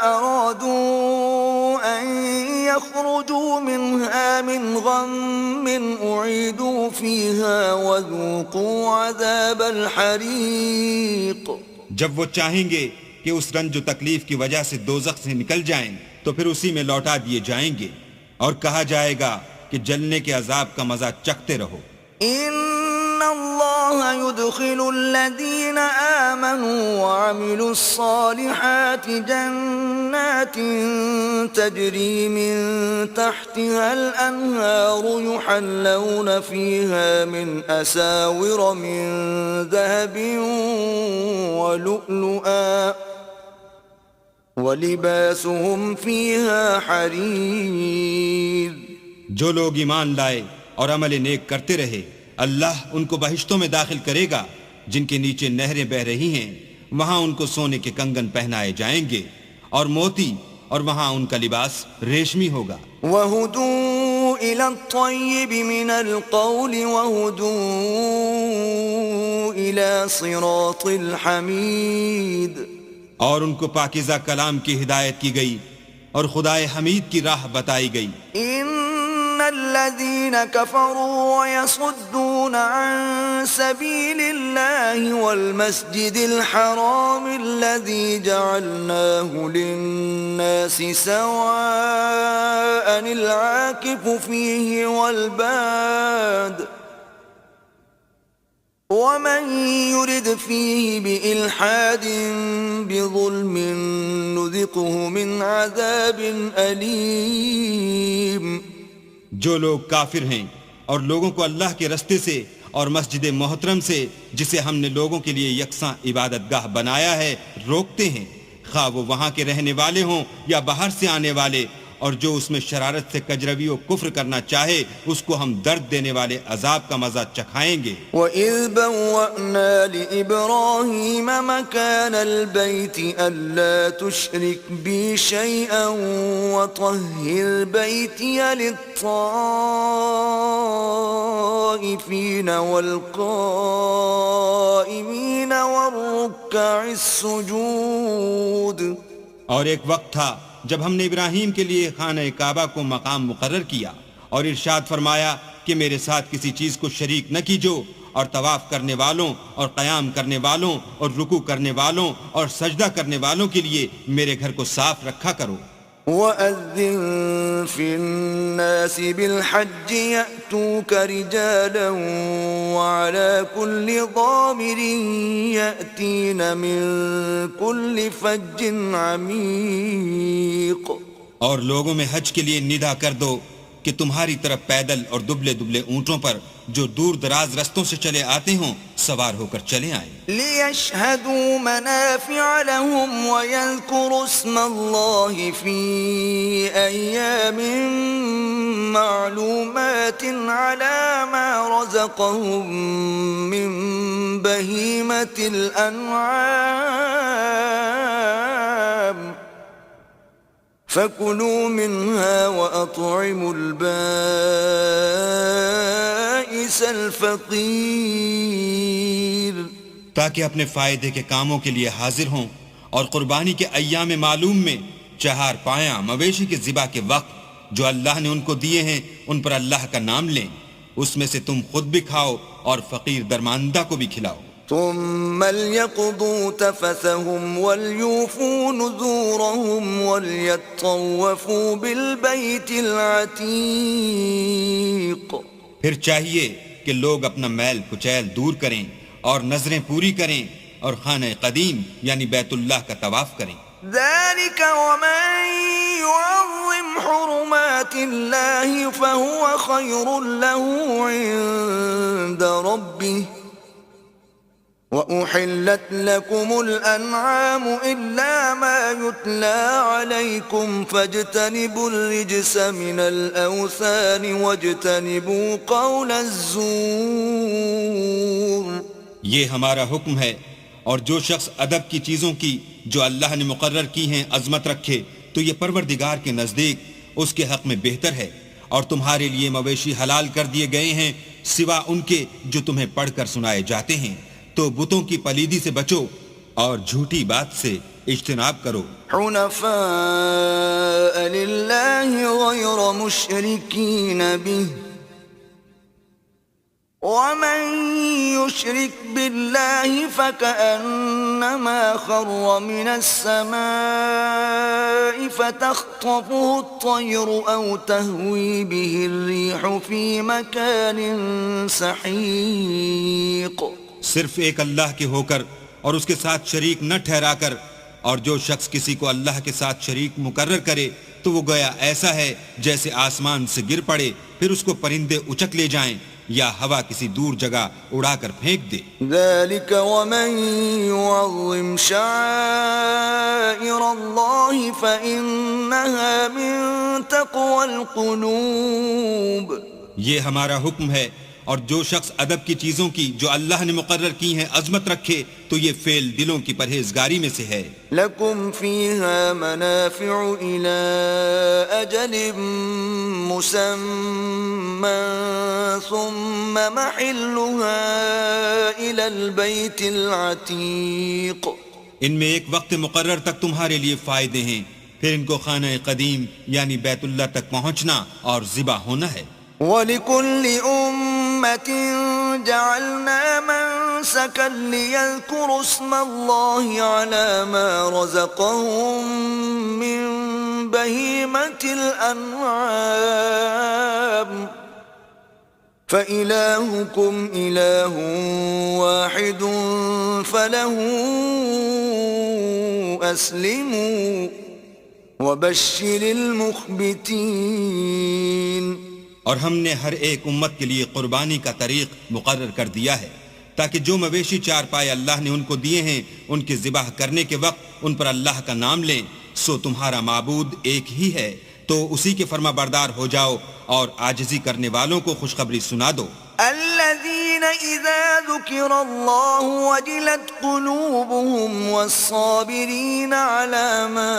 أرادوا أن يخرجوا منها من غم أعيدوا فيها وذوقوا عذاب الحريق. جب وہ چاہیں گے کہ اس رنج و تکلیف کی وجہ سے دوزخ سے نکل جائیں تو پھر اسی میں لوٹا دیے جائیں گے، اور کہا جائے گا کہ جلنے کے عذاب کا مزہ چکھتے رہو. إن الله يدخل الذين آمنوا وعملوا الصالحات جنات تجري من تحتها الأنهار يحلون فيها من أساور من ذهب ولؤلؤا ولباسهم فيها حرير. جو لوگ ایمان لائے اور عمل نیک کرتے رہے اللہ ان کو بہشتوں میں داخل کرے گا جن کے نیچے نہریں بہ رہی ہیں، وہاں ان کو سونے کے کنگن پہنائے جائیں گے اور موتی، اور وہاں ان کا لباس ریشمی ہوگا. وَهُدُوا إِلَى الطَّيِّبِ مِنَ الْقَوْلِ وَهُدُوا إِلَى صِرَاطِ الْحَمِيدِ. اور ان کو پاکیزہ کلام کی ہدایت کی گئی اور خدائے حمید کی راہ بتائی گئی. الذين كفروا ويصدون عن سبيل الله والمسجد الحرام الذي جعلناه للناس سواء العاكف فيه والباد ومن يرد فيه بإلحاد بظلم نذقه من عذاب أليم. جو لوگ کافر ہیں اور لوگوں کو اللہ کے رستے سے اور مسجد محترم سے جسے ہم نے لوگوں کے لیے یکساں عبادت گاہ بنایا ہے روکتے ہیں، خواہ وہ وہاں کے رہنے والے ہوں یا باہر سے آنے والے، اور جو اس میں شرارت سے کجروی و کفر کرنا چاہے اس کو ہم درد دینے والے عذاب کا مزہ چکھائیں گے۔ وَإِذْ بَوَّأْنَا لِإِبْرَاهِيمَ مَكَانَ الْبَيْتِ أَلَّا تُشْرِكْ بِي شَيْئًا وَطَهِّرْ بَيْتِيَ لِلطَّائِفِينَ وَالْقَائِمِينَ وَالرُّكَّعِ السُّجُودِ۔ اور ایک وقت تھا جب ہم نے ابراہیم کے لیے خانہ کعبہ کو مقام مقرر کیا اور ارشاد فرمایا کہ میرے ساتھ کسی چیز کو شریک نہ کیجو، اور طواف کرنے والوں اور قیام کرنے والوں اور رکوع کرنے والوں اور سجدہ کرنے والوں کے لیے میرے گھر کو صاف رکھا کرو۔ وَأَذِّن فِي النَّاسِ بِالْحَجِّ يَأْتُوكَ رِجَالًا وَعَلَى كُلِّ ضَامِرٍ يَأْتِينَ مِن كُلِّ فَجٍّ عَمِيقٍ۔ اور لوگوں میں حج کے لیے ندا کر دو کہ تمہاری طرف پیدل اور دبلے دبلے اونٹوں پر جو دور دراز رستوں سے چلے آتے ہوں سوار ہو کر چلے آئیں۔ لِيَشْهَدُوا مَنَافِعَ لَهُمْ وَيَذْكُرُوا اسْمَ اللَّهِ فِي أَيَّامٍ مَّعْلُومَاتٍ عَلَى مَا رَزَقَهُم مِّن بَهِيمَةِ الْأَنْعَامِ فَكُلُوا مِنْهَا وَأَطْعِمُوا الْبَائِسَ الْفَقِيرَ، تاکہ اپنے فائدے کے کاموں کے لیے حاضر ہوں اور قربانی کے ایام معلوم میں چہار پایاں مویشی کے ذبح کے وقت جو اللہ نے ان کو دیے ہیں ان پر اللہ کا نام لیں، اس میں سے تم خود بھی کھاؤ اور فقیر درماندہ کو بھی کھلاؤ۔ ثم ليقضوا تفثهم وليوفوا نذورهم وليطوفوا بالبيت العتيق۔ پھر چاہیے کہ لوگ اپنا میل کچیل دور کریں اور نظریں پوری کریں اور خانہ قدیم یعنی بیت اللہ کا طواف کریں۔ ذلك ومن يعظم حرمات الله فهو خير له عند ربه وأحلت لكم الأنعام إلا ما يتلى عليكم فاجتنبوا الرجس من الأوثان واجتنبوا قول الزور۔ یہ ہمارا حکم ہے، اور جو شخص ادب کی چیزوں کی جو اللہ نے مقرر کی ہیں عظمت رکھے تو یہ پروردگار کے نزدیک اس کے حق میں بہتر ہے، اور تمہارے لیے مویشی حلال کر دیے گئے ہیں سوا ان کے جو تمہیں پڑھ کر سنائے جاتے ہیں، تو بتوں کی پلیدی سے بچو اور جھوٹی بات سے اجتناب کرو۔ حنفاء للہ غیر مشرکین بہ ومن يشرك بالله فكأنما خر من السماء فتخطفه الطير أو تهوي به الريح في مكان سحيق۔ صرف ایک اللہ کے ہو کر اور اس کے ساتھ شریک نہ ٹھہرا کر، اور جو شخص کسی کو اللہ کے ساتھ شریک مقرر کرے تو وہ گویا ایسا ہے جیسے آسمان سے گر پڑے پھر اس کو پرندے اچک لے جائیں یا ہوا کسی دور جگہ اڑا کر پھینک دے۔ ذلك ومن يعظم شعائر الله فإنها من تقوى القلوب۔ یہ ہمارا حکم ہے، اور جو شخص ادب کی چیزوں کی جو اللہ نے مقرر کی ہیں عظمت رکھے تو یہ فعل دلوں کی پرہیزگاری میں سے ہے۔ لکم فیہا منافع الی اجل مسمى ثم محلها الی البیت العتیق۔ ان میں ایک وقت مقرر تک تمہارے لیے فائدے ہیں، پھر ان کو خانہ قدیم یعنی بیت اللہ تک پہنچنا اور ذبح ہونا ہے۔ وَلِكُلِّ أُمَّةٍ جَعَلْنَا مَنسَكًا لِيَذْكُرُوا اسْمَ اللَّهِ عَلَى مَا رَزَقَهُم مِّن بَهِيمَةِ الْأَنْعَامِ فَإِلَٰهُكُمْ إِلَٰهٌ وَاحِدٌ فَلَهُ أَسْلِمُوا وَبَشِّرِ الْمُخْبِتِينَ۔ اور ہم نے ہر ایک امت کے لیے قربانی کا طریق مقرر کر دیا ہے تاکہ جو مویشی چار پائے اللہ نے ان کو دیے ہیں ان کے ذبح کرنے کے وقت ان پر اللہ کا نام لیں، سو تمہارا معبود ایک ہی ہے، تو اسی کے فرما بردار ہو جاؤ اور عاجزی کرنے والوں کو خوشخبری سنا دو. الذين إذا ذكر الله وجلت قلوبهم والصابرين على ما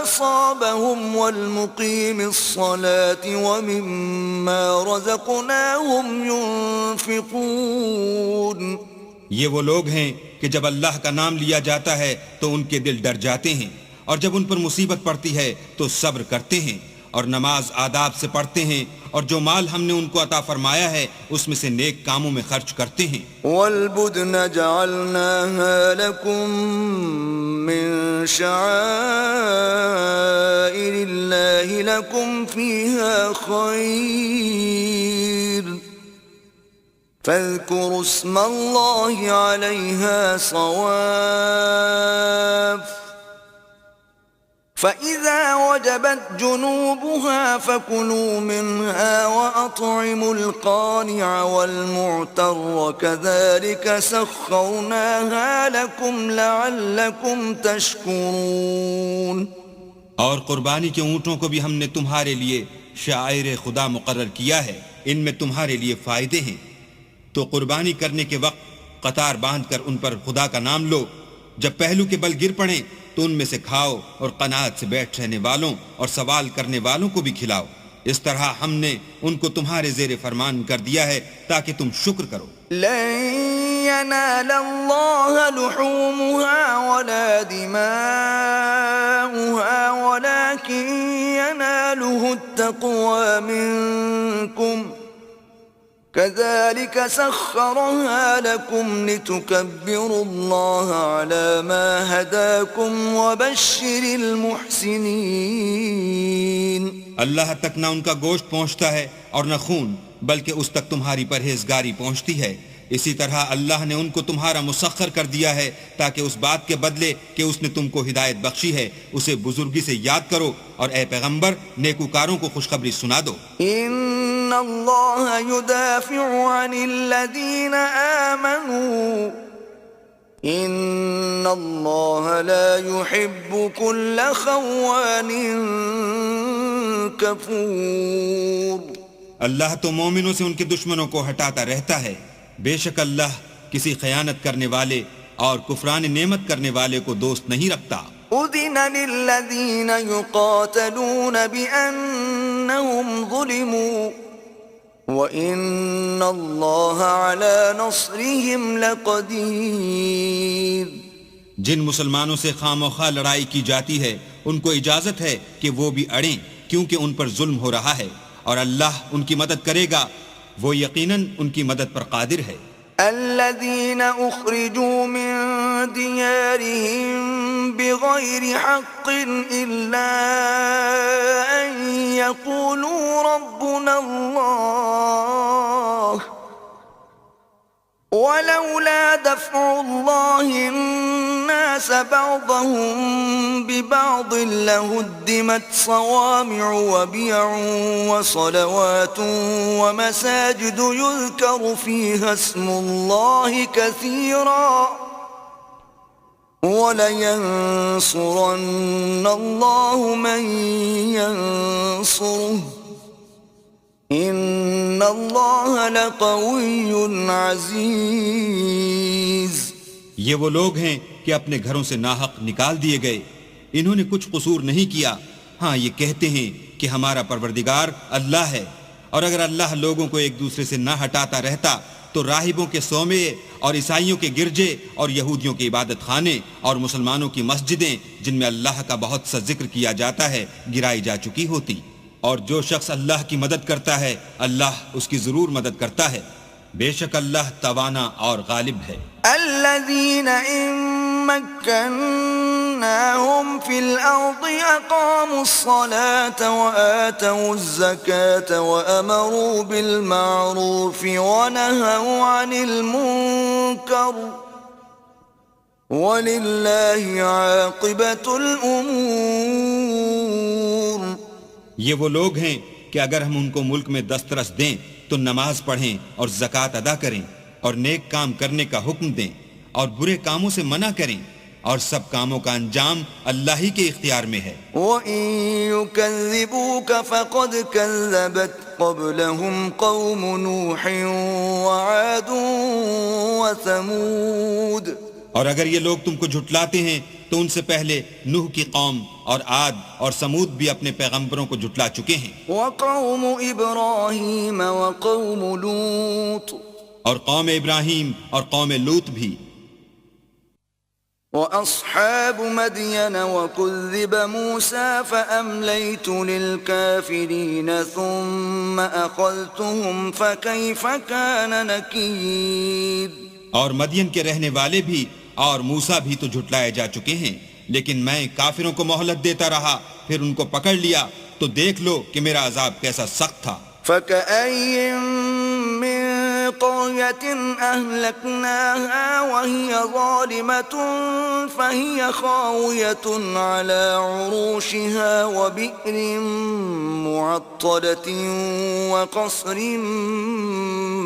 أصابهم والمقيم الصلاة ومما رزقناهم ينفقون. یہ وہ لوگ ہیں کہ جب اللہ کا نام لیا جاتا ہے تو ان کے دل ڈر جاتے ہیں، اور جب ان پر مصیبت پڑتی ہے تو صبر کرتے ہیں، اور نماز آداب سے پڑھتے ہیں، اور جو مال ہم نے ان کو عطا فرمایا ہے اس میں سے نیک کاموں میں خرچ کرتے ہیں. والبدن جعلناها لكم من شعائر الله لكم فيها خير فاذكروا اسم الله عليها صواف فإذا وجبت جنوبها فكلوا منها وأطعموا القانع والمعتر كذلك سخرناها لكم لعلكم تشكرون. اور قربانی کے اونٹوں کو بھی ہم نے تمہارے لیے شعائر خدا مقرر کیا ہے، ان میں تمہارے لیے فائدے ہیں. تو قربانی کرنے کے وقت قطار باندھ کر ان پر خدا کا نام لو، جب پہلو کے بل گر پڑیں تو ان میں سے کھاؤ، اور قناعت سے بیٹھ رہنے والوں اور سوال کرنے والوں کو بھی کھلاؤ. اس طرح ہم نے ان کو تمہارے زیر فرمان کر دیا ہے تاکہ تم شکر کرو. لن ينال الله لحومها ولا دماؤها ولكن يناله التقوى منكم كذلك سخرها لكم لتكبروا الله على ما هداكم وبشر المحسنين. اللہ تک نہ ان کا گوشت پہنچتا ہے اور نہ خون، بلکہ اس تک تمہاری پرہیزگاری پہنچتی ہے. اسی طرح اللہ نے ان کو تمہارا مسخر کر دیا ہے تاکہ اس بات کے بدلے کہ اس نے تم کو ہدایت بخشی ہے اسے بزرگی سے یاد کرو، اور اے پیغمبر نیکوکاروں کو خوشخبری سنا دو. ان اللہ يدافع عن الذین آمنوا ان اللہ لا يحب كل خوان کفور. اللہ تو مومنوں سے ان کے دشمنوں کو ہٹاتا رہتا ہے، بے شک اللہ کسی خیانت کرنے والے اور کفران نعمت کرنے والے کو دوست نہیں رکھتا. اذن للذین یقاتلون بأنہم ظلموا وَإِنَّ اللَّهَ عَلَى نَصْرِهِمْ لَقَدِيرٌ. جن مسلمانوں سے خواہ لڑائی کی جاتی ہے ان کو اجازت ہے کہ وہ بھی اڑیں، کیونکہ ان پر ظلم ہو رہا ہے، اور اللہ ان کی مدد کرے گا، وہ یقیناً ان کی مدد پر قادر ہے. الذين أخرجوا من ديارهم بغير حق إلا أن يقولوا ربنا الله ولولا دفع الله الناس بعضهم ببعض لهدمت صوامع وبيع وصلوات ومساجد يذكر فيها اسم الله كثيرا ولينصرن الله من ينصره ان اللہ لقوی عزیز. یہ وہ لوگ ہیں کہ اپنے گھروں سے ناحق نکال دیے گئے، انہوں نے کچھ قصور نہیں کیا. ہاں یہ کہتے ہیں کہ ہمارا پروردگار اللہ ہے، اور اگر اللہ لوگوں کو ایک دوسرے سے نہ ہٹاتا رہتا تو راہبوں کے صومعے اور عیسائیوں کے گرجے اور یہودیوں کے عبادت خانے اور مسلمانوں کی مسجدیں جن میں اللہ کا بہت سا ذکر کیا جاتا ہے گرائی جا چکی ہوتی. اور جو شخص اللہ کی مدد کرتا ہے اللہ اس کی ضرور مدد کرتا ہے، بے شک اللہ توانا اور غالب ہے. الذين إن مكناهم في الأرض أقاموا الصلاة وآتوا الزكاة وأمروا بالمعروف ونهوا عن المنكر ولله عاقبة الأمور. یہ وہ لوگ ہیں کہ اگر ہم ان کو ملک میں دسترس دیں تو نماز پڑھیں اور زکوٰۃ ادا کریں اور نیک کام کرنے کا حکم دیں اور برے کاموں سے منع کریں، اور سب کاموں کا انجام اللہ ہی کے اختیار میں ہے۔ وَإِن يُكَذِّبُوكَ فَقَدْ كَذَّبَتْ قَبْلَهُمْ قَوْمُ نُوحٍ وَعَادٌ وَثَمُودُ، اور اگر یہ لوگ تم کو جھٹلاتے ہیں تو ان سے پہلے نوح کی قوم اور عاد اور سمود بھی اپنے پیغمبروں کو جھٹلا چکے ہیں، وَقَوْمُ إِبْرَاهِيمَ وَقَوْمُ لُوطٍ، اور قوم ابراہیم اور قوم لوط بھی، وَأَصْحَابُ مَدْيَنَ وَكُذِّبَ مُوسَى فَأَمْلَيْتُ لِلْكَافِرِينَ ثُمَّ أَخَذْتُهُمْ فَكَيْفَ كَانَ نَكِيرِ۔ اور مدین کے رہنے والے بھی اور موسیٰ بھی تو جھٹلائے جا چکے ہیں، لیکن میں کافروں کو مہلت دیتا رہا، پھر ان کو پکڑ لیا، تو دیکھ لو کہ میرا عذاب کیسا سخت تھا۔ فَكَأَيٍّ مِّن قَرْيَةٍ أَهْلَكْنَاهَا وَهِيَ ظَالِمَةٌ فَهِيَ خَاوِيَةٌ عَلَى عُرُوشِهَا وَبِئْرٍ مُّعَطَّلَةٍ وَقَصْرٍ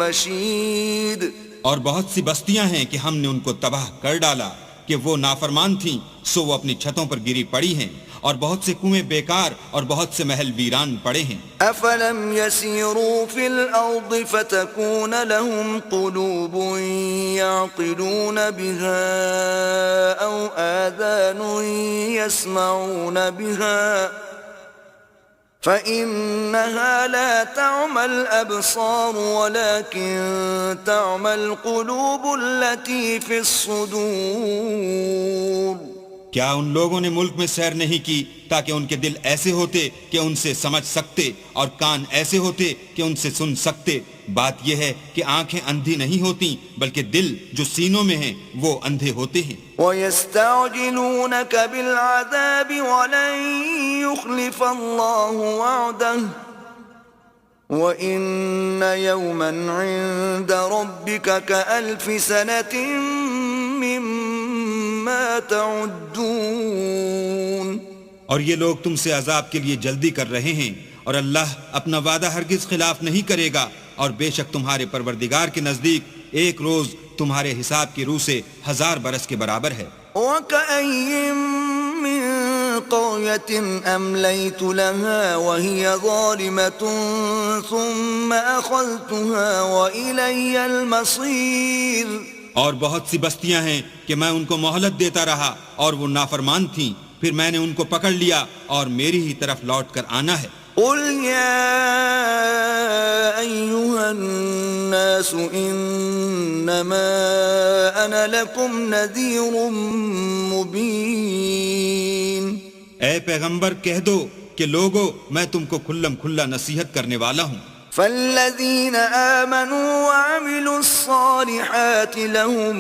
مَّشِيدٍ۔ اور بہت سی بستیاں ہیں کہ ہم نے ان کو تباہ کر ڈالا کہ وہ نافرمان تھیں، سو وہ اپنی چھتوں پر گری پڑی ہیں، اور بہت سے کنویں بیکار اور بہت سے محل ویران پڑے ہیں۔ أَفَلَمْ يَسِيرُوا فِي الْأَرْضِ فَتَكُونَ لَهُمْ قُلُوبٌ يَعْقِلُونَ بِهَا أَوْ آذَانٌ يَسْمَعُونَ بِهَا فَإِنَّهَا لَا تَعْمَى الْأَبْصَارُ وَلَكِن تَعْمَى الْقُلُوبُ الَّتِي فِي الصُّدُورِ۔ کیا ان لوگوں نے ملک میں سیر نہیں کی تاکہ ان کے دل ایسے ہوتے کہ ان سے سمجھ سکتے اور کان ایسے ہوتے کہ ان سے سن سکتے؟ بات یہ ہے کہ آنکھیں اندھی نہیں ہوتی، بلکہ دل جو سینوں میں ہیں وہ اندھے ہوتے ہیں۔ وَيَسْتَعْجِلُونَكَ بِالْعَذَابِ وَلَن يُخْلِفَ اللَّهُ وَعْدَهُ وَإِنَّ يَوْمًا عِندَ رَبِّكَ كَأَلْفِ سَنَةٍ مِّمَّا تَعُدُّونَ۔ اور یہ لوگ تم سے عذاب کے لیے جلدی کر رہے ہیں، اور اللہ اپنا وعدہ ہرگز خلاف نہیں کرے گا، اور بے شک تمہارے پروردگار کے نزدیک ایک روز تمہارے حساب کی روح سے 1000 برس کے برابر ہے۔ وَكَأَيٍّن مِّن قَرْيَةٍ أَمْلَيْتُ لَهَا وَهِيَ ظَالِمَةٌ ثُمَّ أَخَذْتُهَا وَإِلَيَّ الْمَصِيرُ۔ اور بہت سی بستیاں ہیں کہ میں ان کو مہلت دیتا رہا اور وہ نافرمان تھیں، پھر میں نے ان کو پکڑ لیا اور میری ہی طرف لوٹ کر آنا ہے۔ قُلْ يَا أَيُّهَا النَّاسُ إِنَّمَا أَنَا لَكُمْ نَذِيرٌ مُبِينٌ۔ اے پیغمبر کہہ دو کہ لوگو میں تم کو کھلم کھلا نصیحت کرنے والا ہوں۔ فَالَّذِينَ آمَنُوا وَعَمِلُوا الصَّالِحَاتِ لَهُم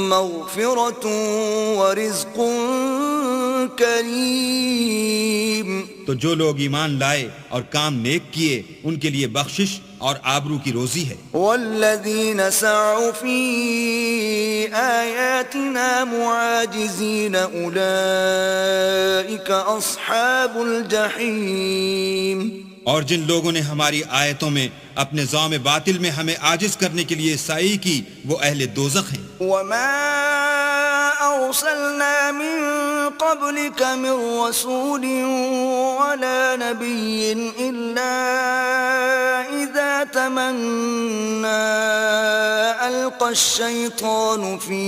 مَّغْفِرَةٌ وَرِزْقٌ کریم۔ تو جو لوگ ایمان لائے اور کام نیک کیے ان کے لیے بخشش اور آبرو کی روزی ہے۔ والذین سعوا فی آیاتنا معاجزین اولئک اصحاب الجحیم۔ اور جن لوگوں نے ہماری آیتوں میں اپنے ذوم باطل میں ہمیں عاجز کرنے کے لیے سعی کی وہ اہل دوزخ ہیں۔ وما أرسلنا من قبلك من رسول ولا نبي إلا إذا تمنى ألقى الشيطان في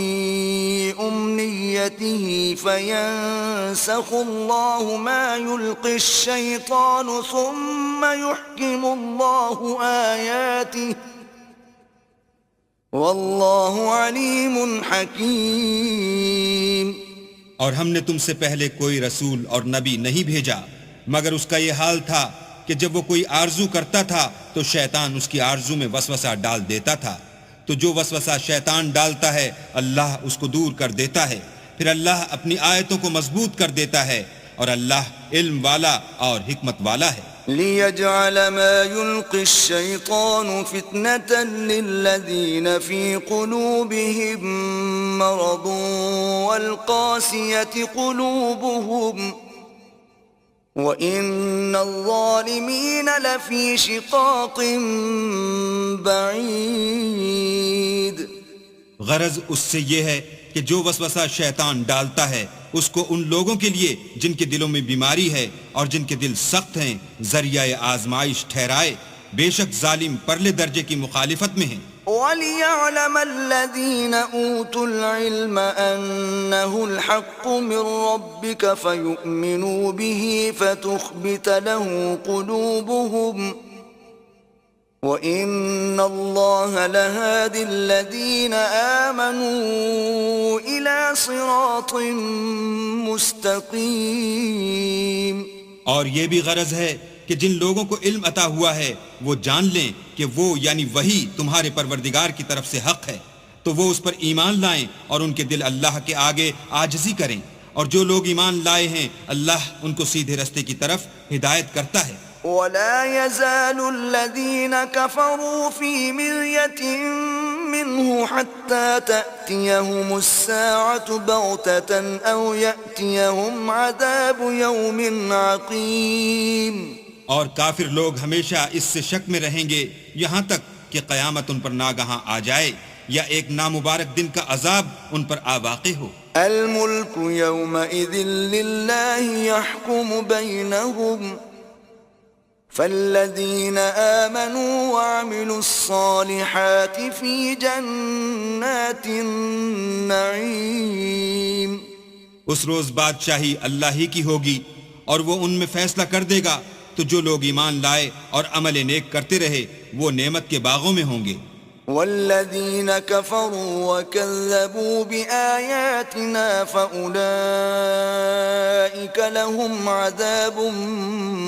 أمنيته فينسخ الله ما يلقي الشيطان ثم يحكم الله آياته واللہ علیم حکیم۔ اور ہم نے تم سے پہلے کوئی رسول اور نبی نہیں بھیجا مگر اس کا یہ حال تھا کہ جب وہ کوئی آرزو کرتا تھا تو شیطان اس کی آرزو میں وسوسہ ڈال دیتا تھا، تو جو وسوسہ شیطان ڈالتا ہے اللہ اس کو دور کر دیتا ہے، پھر اللہ اپنی آیتوں کو مضبوط کر دیتا ہے، اور اللہ علم والا اور حکمت والا ہے۔ لِيَجْعَلَ مَا يُلْقِي الشَّيْطَانُ فِتْنَةً لِلَّذِينَ فِي قُلُوبِهِم مَّرَضٌ وَالْقَاسِيَةِ قُلُوبُهُمْ وَإِنَّ الظَّالِمِينَ لَفِي شِقَاقٍ بَعِيدٍ۔ غرض اس سے یہ ہے کہ جو وسوسہ شیطان ڈالتا ہے اس کو ان لوگوں کے لیے جن کے دلوں میں بیماری ہے اور جن کے دل سخت ہیں ذریعہ آزمائش ٹھہرائے، بے شک ظالم پرلے درجے کی مخالفت میں ہیں۔ وَلِيَعْلَمَ الَّذِينَ أُوتُوا الْعِلْمَ أَنَّهُ الْحَقُّ مِنْ رَبِّكَ فَيُؤْمِنُوا بِهِ فَتُخْبِتَ لَهُ قُلُوبُهُمْ وَإِنَّ اللَّهَ لَهَادِ الَّذِينَ آمَنُوا إِلَى صِرَاطٍ مُسْتَقِيمٍ۔ اور یہ بھی غرض ہے کہ جن لوگوں کو علم عطا ہوا ہے وہ جان لیں کہ وہ یعنی وہی تمہارے پروردگار کی طرف سے حق ہے، تو وہ اس پر ایمان لائیں اور ان کے دل اللہ کے آگے عاجزی کریں، اور جو لوگ ایمان لائے ہیں اللہ ان کو سیدھے رستے کی طرف ہدایت کرتا ہے۔ وَلَا يَزَالُ الَّذِينَ كَفَرُوا فِي مِرْيَةٍ مِّنْهُ حَتَّى تَأْتِيَهُمُ السَّاعَةُ بَغْتَةً أَوْ يَأْتِيَهُمْ عَذَابُ يَوْمٍ عَقِيمٍ۔ اور کافر لوگ ہمیشہ اس سے شک میں رہیں گے یہاں تک کہ قیامت ان پر ناگہاں آ جائے یا ایک نامبارک دن کا عذاب ان پر آ واقع ہو۔ الْمُلْكُ يَوْمَئِذٍ لِلَّهِ يَحْكُمُ بَيْنَهُمْ فَالَّذِينَ آمَنُوا وَعَمِلُوا الصَّالِحَاتِ فِي جَنَّاتِ النَّعِيمِ۔ اس روز بادشاہی اللہ ہی کی ہوگی اور وہ ان میں فیصلہ کر دے گا، تو جو لوگ ایمان لائے اور عمل نیک کرتے رہے وہ نعمت کے باغوں میں ہوں گے۔ وَالَّذِينَ كَفَرُوا وَكَذَّبُوا بِآيَاتِنَا فَأُولَئِكَ لَهُمْ عَذَابٌ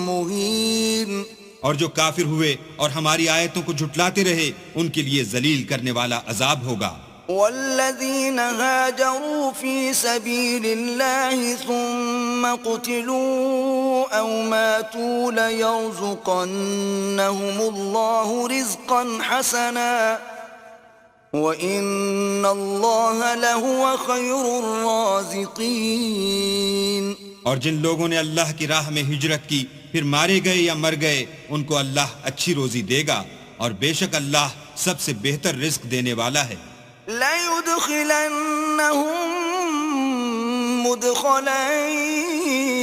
مُّهِينٌ۔ اور جو کافر ہوئے اور ہماری آیتوں کو جھٹلاتے رہے ان کے لیے ذلیل کرنے والا عذاب ہوگا۔ والذين هاجروا في سبيل الله ثم قتلوا أو ماتوا ليرزقنهم الله رزقا حسنا وإن الله لهو خير الرازقين۔ اور جن لوگوں نے اللہ کی راہ میں ہجرت کی پھر مارے گئے یا مر گئے ان کو اللہ اچھی روزی دے گا، اور بے شک اللہ سب سے بہتر رزق دینے والا ہے۔ لَيُدْخِلَنَّهُمْ مُدْخَلًا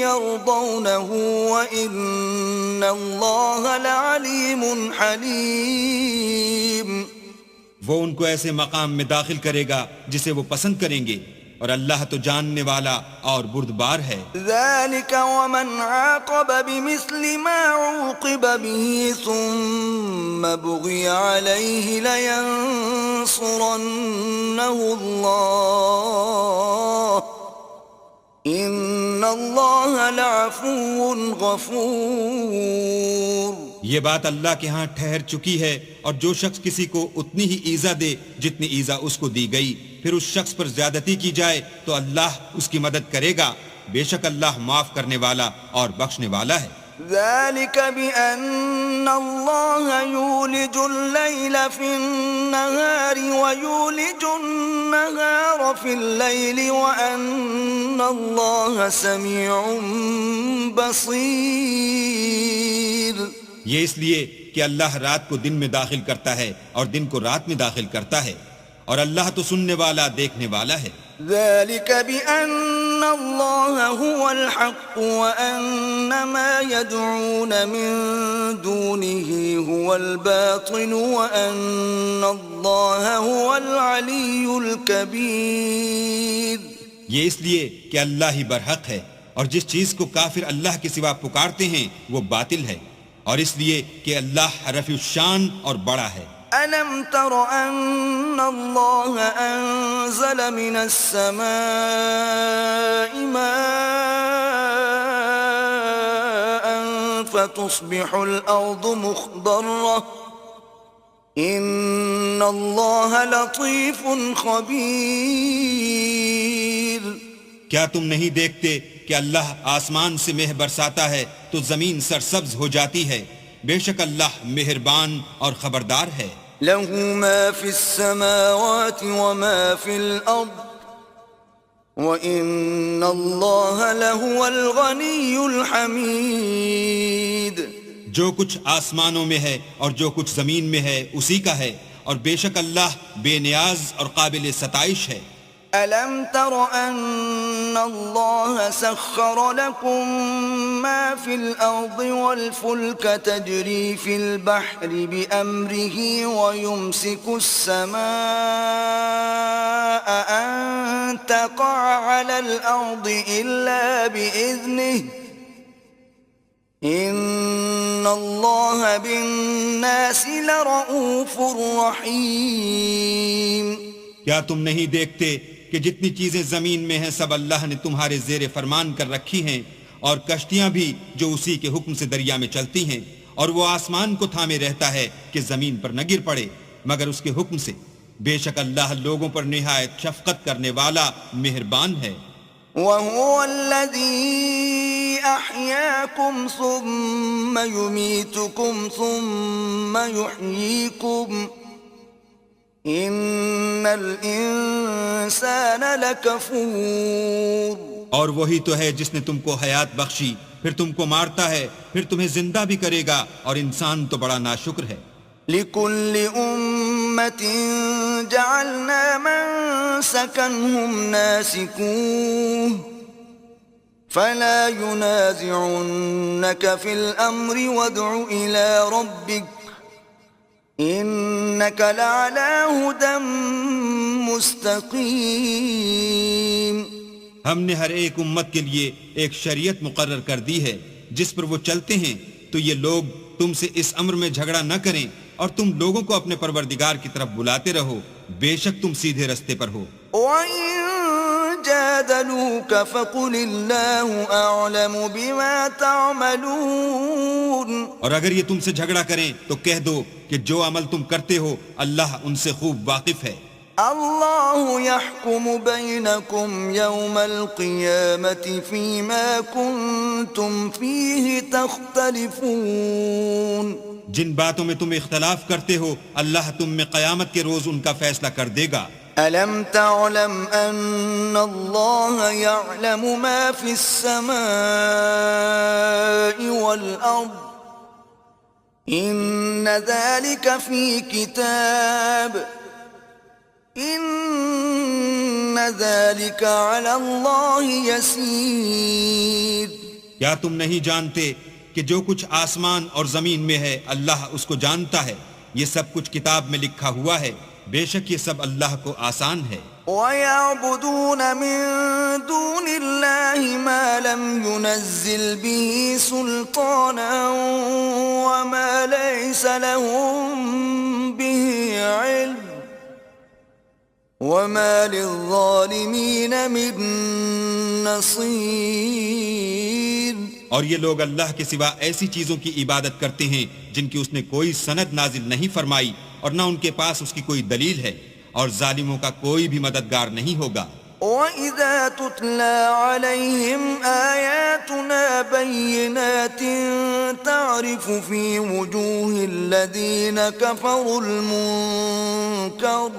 يَرْضَوْنَهُ وَإِنَّ اللَّهَ لَعَلِيمٌ حَلِيمٌ۔ وہ ان کو ایسے مقام میں داخل کرے گا جسے وہ پسند کریں گے، اور اللہ تو جاننے والا اور بردبار ہے۔ ذَلِكَ وَمَنْ عَاقَبَ بِمِثْلِ مَا عُوقِبَ بِهِ ثُمَّ بُغِيَ عَلَيْهِ لَيَنصُرَنَّهُ اللَّهُ إِنَّ اللَّهَ لَعَفُوٌّ غَفُورٌ۔ یہ بات اللہ کے ہاں ٹھہر چکی ہے، اور جو شخص کسی کو اتنی ہی ایذا دے جتنی ایذا اس کو دی گئی، پھر اس شخص پر زیادتی کی جائے تو اللہ اس کی مدد کرے گا، بے شک اللہ معاف کرنے والا اور بخشنے والا ہے۔ ذَلِكَ بِأَنَّ اللَّهَ يُولِجُ اللَّيْلَ فِي النَّهَارِ وَيُولِجُ النَّهَارَ فِي اللَّيْلِ وَأَنَّ اللَّهَ سَمِيعٌ بَصِيرٌ۔ یہ اس لیے کہ اللہ رات کو دن میں داخل کرتا ہے اور دن کو رات میں داخل کرتا ہے، اور اللہ تو سننے والا دیکھنے والا ہے۔ ذَلِكَ بِأَنَّ اللَّهَ هُوَ الْحَقُّ وَأَنَّ مَا يَدْعُونَ مِن دُونِهِ هُوَ الْبَاطِلُ وَأَنَّ اللَّهَ هُوَ الْعَلِيُّ الْكَبِيرُ۔ یہ اس لیے کہ اللہ ہی برحق ہے، اور جس چیز کو کافر اللہ کے سوا پکارتے ہیں وہ باطل ہے، اور اس لیے کہ اللہ رفیع الشان اور بڑا ہے۔ أَلَمْ تَرَ أَنَّ اللَّهَ أَنزَلَ مِنَ السَّمَاءِ مَاءً فَتُصْبِحُ الْأَرْضُ مُخْضَرَّةً إِنَّ اللَّهَ لَطِيفٌ خَبِيرٌ۔ کیا تم نہیں دیکھتے کہ اللہ آسمان سے مہ برساتا ہے تو زمین سرسبز ہو جاتی ہے، بے شک اللہ مہربان اور خبردار ہے۔ لَهُ مَا فِي السَّمَاوَاتِ وَمَا فِي الْأَرْضِ وَإِنَّ اللَّهَ لَهُوَ الْغَنِيُّ الْحَمِيدُ۔ جو کچھ آسمانوں میں ہے اور جو کچھ زمین میں ہے اسی کا ہے، اور بے شک اللہ بے نیاز اور قابل ستائش ہے۔ ألم تر أن الله سخر لكم ما في الأرض والفلك تجري في البحر بأمره ويمسك السماء أن تقع على الأرض إلا بإذنه إن الله بالناس لرؤوف رحيم۔ کیا تم نہیں دیکھتے کہ جتنی چیزیں زمین میں ہیں سب اللہ نے تمہارے زیر فرمان کر رکھی ہیں، اور کشتیاں بھی جو اسی کے حکم سے دریا میں چلتی ہیں، اور وہ آسمان کو تھامے رہتا ہے کہ زمین پر نہ گر پڑے مگر اس کے حکم سے۔ بے شک اللہ لوگوں پر نہایت شفقت کرنے والا مہربان ہے۔ وَهُوَ الَّذِي أَحْيَاكُمْ ثُمَّ يُمِيتُكُمْ ثُمَّ يُحْيِيكُمْ إِنَّ الْإِنسَانَ لَكَفُورٌ۔ اور وہی تو ہے جس نے تم کو حیات بخشی، پھر تم کو مارتا ہے، پھر تمہیں زندہ بھی کرے گا، اور انسان تو بڑا ناشکر ہے۔ لِكُلِّ أُمَّةٍ جَعَلْنَا مَنسَكًا هُمْ نَاسِكُوهُ فَلَا يُنَازِعُنَّكَ فِي الْأَمْرِ وَادْعُ إِلَى رَبِّكَ إِنَّكَ لَعَلَى هُدًى مُسْتَقِيمٍ۔ ہم نے ہر ایک امت کے لیے ایک شریعت مقرر کر دی ہے جس پر وہ چلتے ہیں، تو یہ لوگ تم سے اس امر میں جھگڑا نہ کریں، اور تم لوگوں کو اپنے پروردگار کی طرف بلاتے رہو، بے شک تم سیدھے رستے پر ہو۔ وَإِن جَادَلُوكَ فَقُلِ اللَّهُ أَعْلَمُ بِمَا تَعْمَلُونَ۔ اور اگر یہ تم سے جھگڑا کریں تو کہہ دو کہ جو عمل تم کرتے ہو اللہ ان سے خوب واقف ہے۔ اللہ يحكم بينكم يوم القيامة فيما كنتم فيه تختلفون۔ جن باتوں میں تم اختلاف کرتے ہو اللہ تم میں قیامت کے روز ان کا فیصلہ کر دے گا۔ ألم تعلم أن الله يعلم ما في السماء والأرض إن ذلك في كتاب إن ذلك على الله يسير۔ کیا تم نہیں جانتے کہ جو کچھ آسمان اور زمین میں ہے اللہ اس کو جانتا ہے، یہ سب کچھ کتاب میں لکھا ہوا ہے، بے شک یہ سب اللہ کو آسان ہے۔ وَيَعْبُدُونَ مِن دُونِ اللَّهِ مَا لَمْ يُنَزِّلْ بِهِ سُلْطَانًا وَمَا لَيْسَ لَهُم بِهِ عِلْمٌ وَمَا لِلظَّالِمِينَ مِن نَصِيرٍ۔ اور یہ لوگ اللہ کے سوا ایسی چیزوں کی عبادت کرتے ہیں جن کی اس نے کوئی سند نازل نہیں فرمائی، اور نہ ان کے پاس اس کی کوئی دلیل ہے، اور ظالموں کا کوئی بھی مددگار نہیں ہوگا۔ وَإِذَا تُتْلَى عَلَيْهِمْ آيَاتُنَا بَيِّنَاتٍ تَعْرِفُ فِي وُجُوهِ الَّذِينَ كَفَرُوا الْمُنكَرَ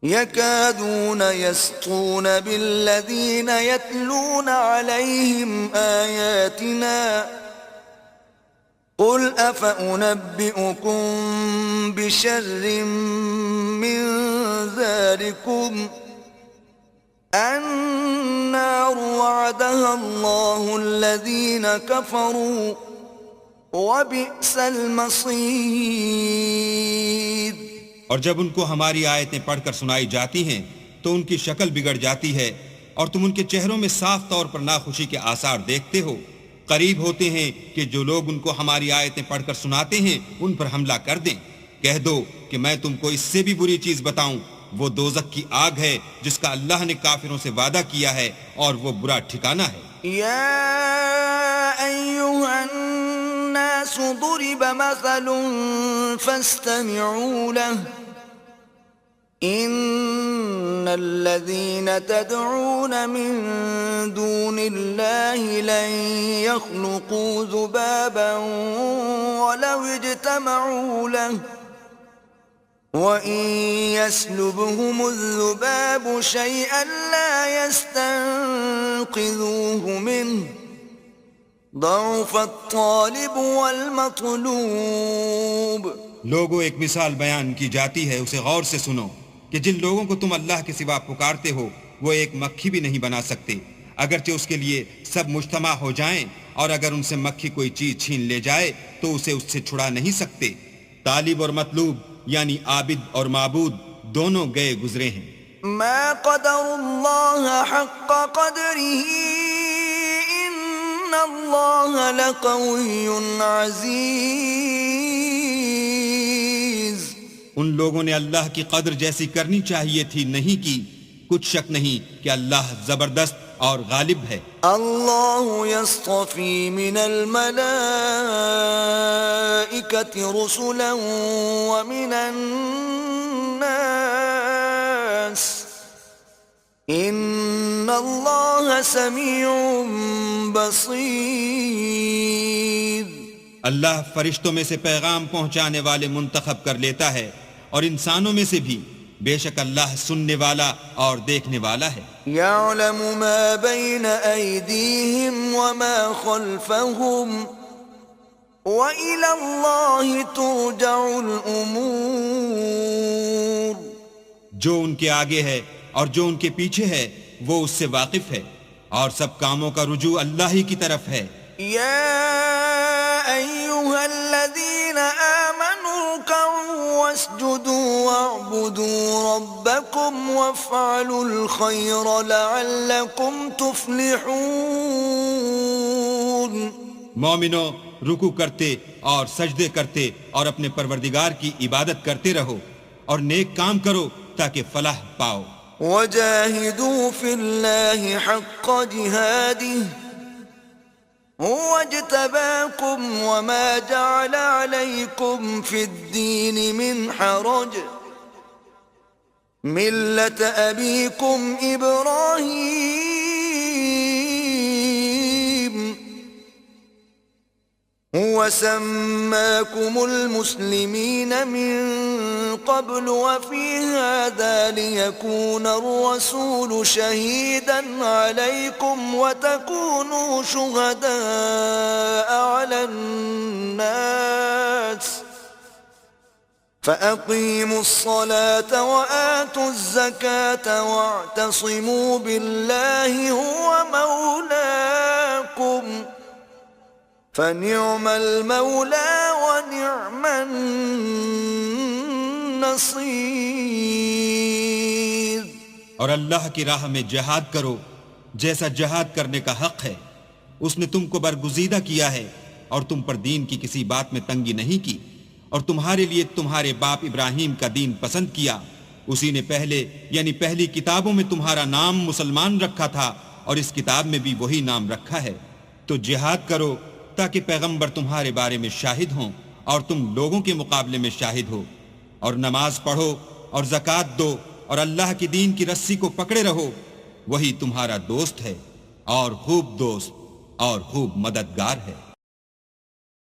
يَكَادُونَ يَسْطُونَ بِالَّذِينَ يَتْلُونَ عَلَيْهِمْ آيَاتِنَا قُلْ أَفَأُنَبِّئُكُم بِشَرٍّ مِّن ذَلِكُمْ النَّارُ وَعَدَهَا اللَّهُ الَّذِينَ كَفَرُوا وَبِئْسَ الْمَصِيرُ۔ اور جب ان کو ہماری آیتیں پڑھ کر سنائی جاتی ہیں تو ان کی شکل بگڑ جاتی ہے، اور تم ان کے چہروں میں صاف طور پر ناخوشی کے آثار دیکھتے ہو۔ قریب ہوتے ہیں کہ جو لوگ ان کو ہماری آیتیں پڑھ کر سناتے ہیں ان پر حملہ کر دیں۔ کہہ دو کہ میں تم کو اس سے بھی بری چیز بتاؤں، وہ دوزخ کی آگ ہے جس کا اللہ نے کافروں سے وعدہ کیا ہے، اور وہ برا ٹھکانہ ہے۔ یا ایھا الناس ضرب مثل فاستمعوا له ان الذين تدعون من دون الله لن يخلقوا ذبابا ولو اجتمعوا له وَإِن يَسْلُبْهُمُ الذُّبَابُ شَيْئًا لَّا يَسْتَنقِذُوهُ مِنْهُ ضَعُفَ الطَّالِبُ وَالْمَطْلُوبُ۔ لوگوں ایک مثال بیان کی جاتی ہے، اسے غور سے سنو۔ کہ جن لوگوں کو تم اللہ کے سوا پکارتے ہو وہ ایک مکھی بھی نہیں بنا سکتے، اگرچہ اس کے لیے سب مجتمع ہو جائیں، اور اگر ان سے مکھی کوئی چیز چھین لے جائے تو اسے اس سے چھڑا نہیں سکتے۔ طالب اور مطلوب یعنی عابد اور معبود دونوں گئے گزرے ہیں۔ ما قدر الله حق قدره إن الله لقوي عزيز۔ ان لوگوں نے اللہ کی قدر جیسی کرنی چاہیے تھی نہیں کی، کچھ شک نہیں کہ اللہ زبردست اور غالب ہے۔ الله يصطفي من الملائكة رسلا ومن الناس ان الله سميع بصير۔ اللہ فرشتوں میں سے پیغام پہنچانے والے منتخب کر لیتا ہے اور انسانوں میں سے بھی، بے شک اللہ سننے والا اور دیکھنے والا ہے۔ يعلم ما بين أيديهم وما خلفهم وإلى الله ترجع الأمور۔ جو ان کے آگے ہے اور جو ان کے پیچھے ہے وہ اس سے واقف ہے، اور سب کاموں کا رجوع اللہ ہی کی طرف ہے۔ يا أيها الذين آمنوا اركعوا واسجدوا واعبدوا ربكم وافعلوا الخير لعلكم تفلحون۔ مومنو، رکوع کرتے اور سجدے کرتے اور اپنے پروردگار کی عبادت کرتے رہو اور نیک کام کرو تاکہ فلاح پاؤ۔ وجاهدوا في الله حق جهاده هو اجتباكم وما جعل عليكم في الدين من حرج ملة أبيكم إبراهيم هو سماكم المسلمين من قبل وفي هذا ليكون الرسول شهيدا عليكم وتكونوا شهداء على الناس فأقيموا الصلاة وآتوا الزكاة واعتصموا بالله هو مولاكم فنعم المولى ونعم النصير۔ اور اللہ کی راہ میں جہاد کرو جیسا جہاد کرنے کا حق ہے، اس نے تم کو برگزیدہ کیا ہے اور تم پر دین کی کسی بات میں تنگی نہیں کی، اور تمہارے لیے تمہارے باپ ابراہیم کا دین پسند کیا، اسی نے پہلے یعنی پہلی کتابوں میں تمہارا نام مسلمان رکھا تھا اور اس کتاب میں بھی وہی نام رکھا ہے۔ تو جہاد کرو تاکہ پیغمبر تمہارے بارے میں شاہد ہوں اور تم لوگوں کے مقابلے میں شاہد ہو، اور نماز پڑھو اور زکوٰۃ دو اور اللہ کی دین کی رسی کو پکڑے رہو، وہی تمہارا دوست ہے اور خوب دوست اور خوب مددگار ہے۔